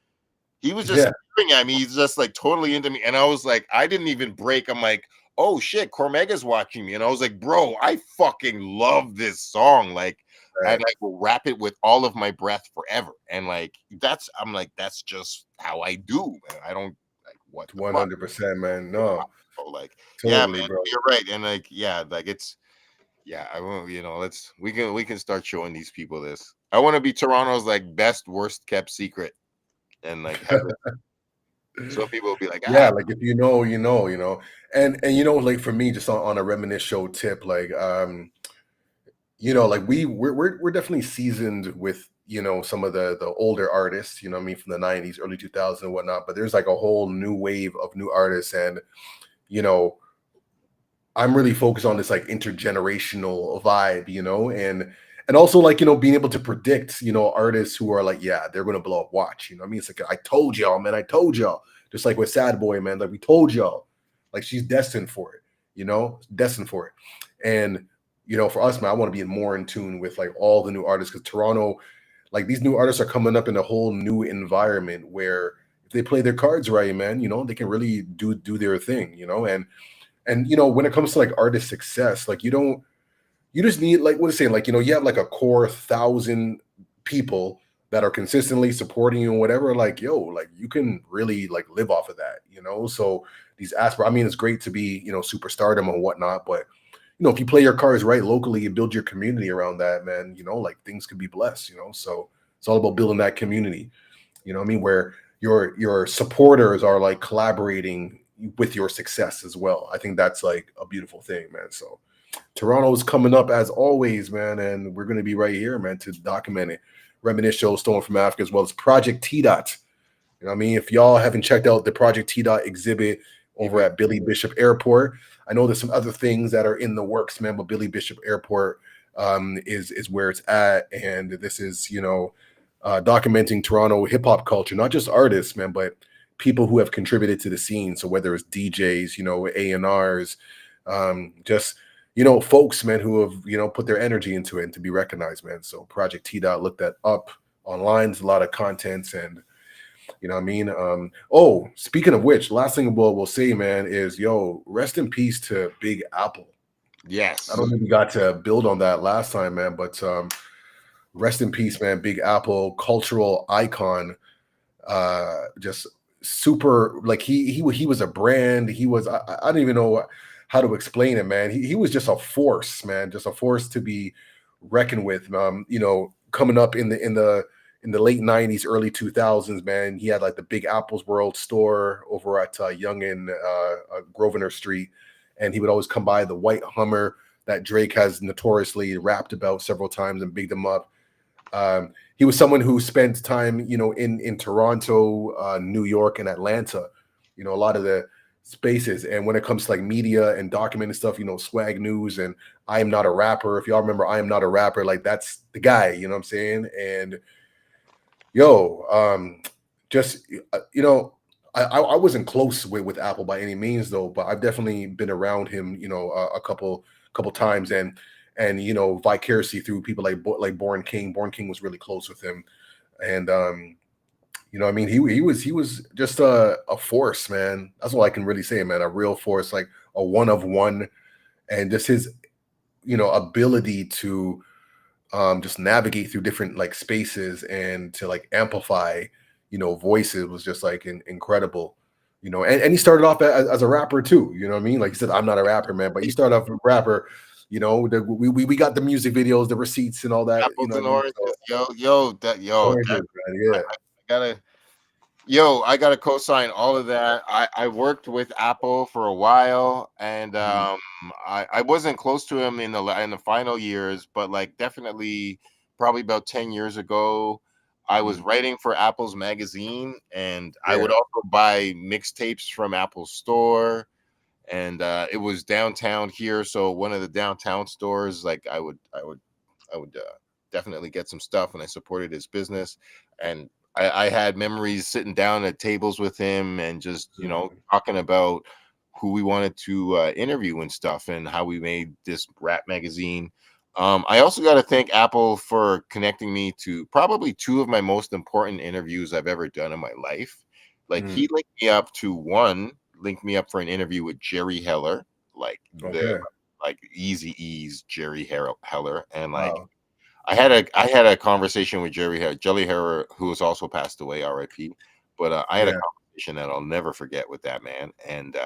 [SPEAKER 1] he was just
[SPEAKER 2] yeah,
[SPEAKER 1] staring at me. He's just like totally into me. And I was like, I didn't even break. I'm like, oh shit, Cormega's watching me. And I was like, bro, I fucking love this song. Like, and
[SPEAKER 2] right.
[SPEAKER 1] I will rap it with all of my breath forever. And like, I'm like, that's just how I do, man. I don't like what the fuck.
[SPEAKER 2] 100%, man. No,
[SPEAKER 1] So like, yeah,
[SPEAKER 2] totally,
[SPEAKER 1] man,
[SPEAKER 2] bro.
[SPEAKER 1] you're right. And like, yeah, like I won't, we can start showing these people this. I want to be Toronto's like best, worst kept secret. And like have some people will be like,
[SPEAKER 2] Yeah, like if you know, and like for me, just on a reminisce show tip, like like we're definitely seasoned with some of the older artists, I mean, from the 90s, early 2000s and whatnot, but there's like a whole new wave of new artists, and you know I'm really focused on this like intergenerational vibe, and also like being able to predict artists who are like, yeah, they're gonna blow up. Watch, what I mean, it's like, I told y'all, man, I told y'all. Just like with Sad Boy, man, like we told y'all, like she's destined for it, destined for it. And for us, man, I want to be more in tune with like all the new artists, because Toronto, like these new artists are coming up in a whole new environment where if they play their cards right, man, they can really do their thing, and when it comes to like artist success, like you just need, like, what is saying, like, you have like a core 1,000 people that are consistently supporting you and whatever, like, yo, like you can really like live off of that, so these I mean, it's great to be superstardom and whatnot, but if you play your cards right locally and build your community around that, man, like things could be blessed, so it's all about building that community, what I mean, where your supporters are like collaborating with your success as well. I think that's like a beautiful thing, man. So Toronto's coming up as always, man, and we're going to be right here, man, to document it. Reminisce show, Stolen from Africa, as well as Project T Dot. What I mean, if y'all haven't checked out the Project T Dot exhibit over at Billy Bishop Airport, I know there's some other things that are in the works, man, but Billy Bishop Airport is where it's at, and this is documenting Toronto hip hop culture, not just artists, man, but people who have contributed to the scene. So whether it's DJs, A&Rs, just folks, man, who have put their energy into it and to be recognized, man. So Project T Dot, look that up online. There's a lot of content, and what I mean. Oh, speaking of which, last thing we'll say, man, is rest in peace to Big Apple.
[SPEAKER 1] yes,
[SPEAKER 2] I don't think we got to build on that last time, man, but rest in peace, man. Big Apple, cultural icon. Just super. Like he was a brand. He was. I don't even know how to explain it, man. He was just a force, man. Just a force to be reckoned with. You know, coming up in the late 90s, early 2000s, man, he had like the Big Apple's World store over at Young and Grosvenor Street. And he would always come by the white Hummer that Drake has notoriously rapped about several times and bigged him up. He was someone who spent time, you know, in Toronto, New York, and Atlanta, you know, a lot of the spaces. And when it comes to like media and documenting stuff, you know, Swag News and I Am Not a Rapper. If y'all remember I Am Not a Rapper, like that's the guy, you know what I'm saying? And just you know, I wasn't close with Apple by any means though, but I've definitely been around him, you know, a couple times, and you know, vicariously through people like Born King. Born King was really close with him, and you know, I mean, he was just a force, man. That's all I can really say, man. A real force, like a one of one, and just his, you know, ability to just navigate through different like spaces and to like amplify, you know, voices was just like incredible, you know. And he started off as a rapper too, you know what I mean? Like he said, I'm not a rapper, man, but he started off a rapper, you know. We got the music videos, the receipts, and all that. You
[SPEAKER 1] Apples
[SPEAKER 2] know
[SPEAKER 1] and
[SPEAKER 2] what I mean?
[SPEAKER 1] oranges,
[SPEAKER 2] Oranges,
[SPEAKER 1] that,
[SPEAKER 2] man, yeah.
[SPEAKER 1] I gotta I gotta co-sign all of that. I worked with Apple for a while, and I wasn't close to him in the final years, but like definitely probably about 10 years ago, I was writing for Apple's magazine, and I would
[SPEAKER 2] Yeah.
[SPEAKER 1] also buy mixtapes from Apple's store, and it was downtown here, so one of the downtown stores, like I would definitely get some stuff, and I supported his business. And I had memories sitting down at tables with him and just, you know, talking about who we wanted to interview and stuff, and how we made this rap magazine. I also got to thank Apple for connecting me to probably two of my most important interviews I've ever done in my life. Like he linked me up for an interview with Jerry Heller, like the
[SPEAKER 2] Okay.
[SPEAKER 1] like Easy E's Heller, and like
[SPEAKER 2] Wow.
[SPEAKER 1] I had a conversation with Jelly Herrer, who has also passed away, R.I.P. But I had a
[SPEAKER 2] Yeah.
[SPEAKER 1] conversation that I'll never forget with that man, and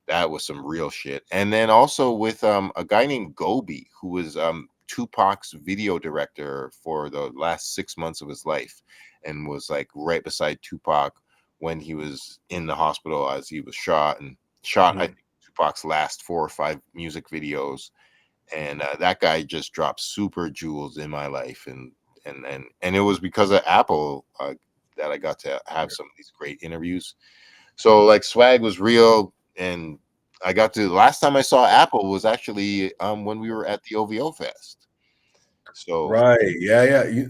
[SPEAKER 1] that was some real shit. And then also with a guy named Gobi, who was Tupac's video director for the last 6 months of his life, and was like right beside Tupac when he was in the hospital as he was shot, and shot I think Tupac's last 4 or 5 music videos. And that guy just dropped super jewels in my life, and it was because of Apple that I got to have some of these great interviews. So like Swag was real, and I got to last time I saw Apple was actually when we were at the OVO Fest. So
[SPEAKER 2] Right. Yeah. Yeah.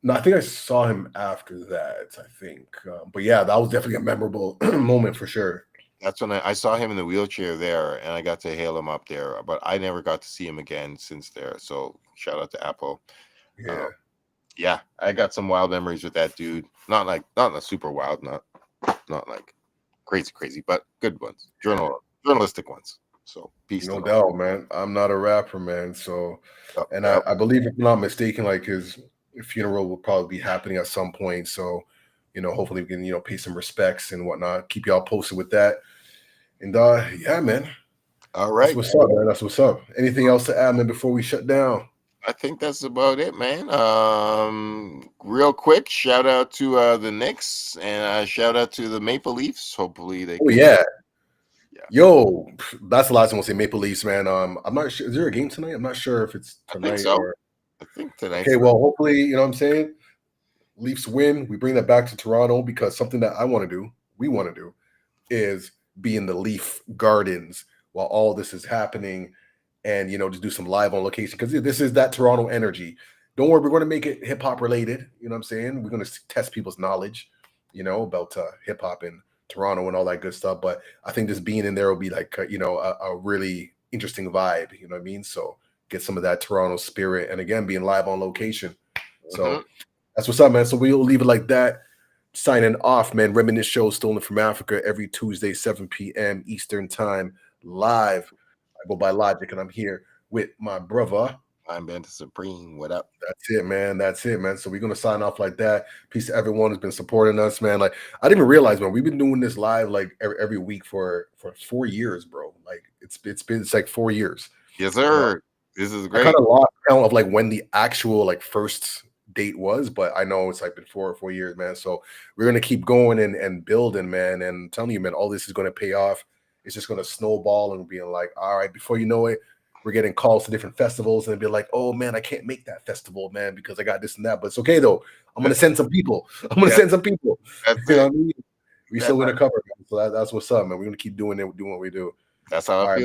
[SPEAKER 2] No, I think I saw him after that. I think, but yeah, that was definitely a memorable moment for sure.
[SPEAKER 1] that's when I saw him in the wheelchair there, and I got to hail him up there, but I never got to see him again since there. So shout out to Apple.
[SPEAKER 2] Yeah.
[SPEAKER 1] Yeah, I got some wild memories with that dude. Not super wild, not like crazy, but good ones, journalistic ones. So peace to
[SPEAKER 2] No
[SPEAKER 1] them.
[SPEAKER 2] doubt, man. I'm not a rapper, man. So,
[SPEAKER 1] Yep,
[SPEAKER 2] and
[SPEAKER 1] yep.
[SPEAKER 2] I believe, if I'm not mistaken, like his funeral will probably be happening at some point. So, you know, hopefully we can, you know, pay some respects and whatnot. Keep y'all posted with that. And yeah, man.
[SPEAKER 1] All
[SPEAKER 2] That's
[SPEAKER 1] right,
[SPEAKER 2] what's up, man. That's what's up. Anything else to add, man, before we shut down?
[SPEAKER 1] I think that's about it, man. Real quick, shout out to the Knicks, and shout out to the Maple Leafs. Hopefully they
[SPEAKER 2] Oh
[SPEAKER 1] can.
[SPEAKER 2] yeah.
[SPEAKER 1] Yeah.
[SPEAKER 2] Yo, that's the last one we'll say. Maple Leafs, man. I'm not sure. Is there a game tonight? I'm not sure if it's
[SPEAKER 1] I think
[SPEAKER 2] tonight
[SPEAKER 1] so.
[SPEAKER 2] or
[SPEAKER 1] I think tonight's
[SPEAKER 2] okay. Well, hopefully, you know what I'm saying. Leafs win. We bring that back to Toronto because something that I want to do, we want to do, is be in the Leaf Gardens while all this is happening, and you know, just do some live on location because this is that Toronto energy. Don't worry, we're going to make it hip hop related. You know what I'm saying? We're going to test people's knowledge, you know, about hip hop in Toronto and all that good stuff. But I think just being in there will be like you know, a really interesting vibe. You know what I mean? So get some of that Toronto spirit, and again, being live on location. So that's what's up, man. So we'll leave it like that. Signing off, man. Reminisce show stolen from Africa every Tuesday, 7 p.m. Eastern time, live. I go by Logic, and I'm here with my brother.
[SPEAKER 1] Mindbender Supreme. What up?
[SPEAKER 2] That's it, man. That's it, man. So we're gonna sign off like that. Peace to everyone who's been supporting us, man. Like I didn't even realize, man, we've been doing this live like every week for 4 years, bro. Like it's like 4 years.
[SPEAKER 1] Yes,
[SPEAKER 2] You know,
[SPEAKER 1] sir. This is
[SPEAKER 2] I
[SPEAKER 1] great.
[SPEAKER 2] kind of lost count of like when the actual like first date was, but I know it's like been 4 years, man. So we're gonna keep going and building, man. And I'm telling you, man, all this is gonna pay off. It's just gonna snowball and being like, all right, before you know it, we're getting calls to different festivals and be like, oh man, I can't make that festival, man, because I got this and that. But it's okay though. I'm gonna send some people. I'm gonna send some people.
[SPEAKER 1] That's
[SPEAKER 2] You know
[SPEAKER 1] it.
[SPEAKER 2] what I mean? We're still gonna cover, man. So that's what's up, man. We're gonna keep doing it, doing what we do.
[SPEAKER 1] That's how
[SPEAKER 2] All
[SPEAKER 1] I
[SPEAKER 2] right.
[SPEAKER 1] feel.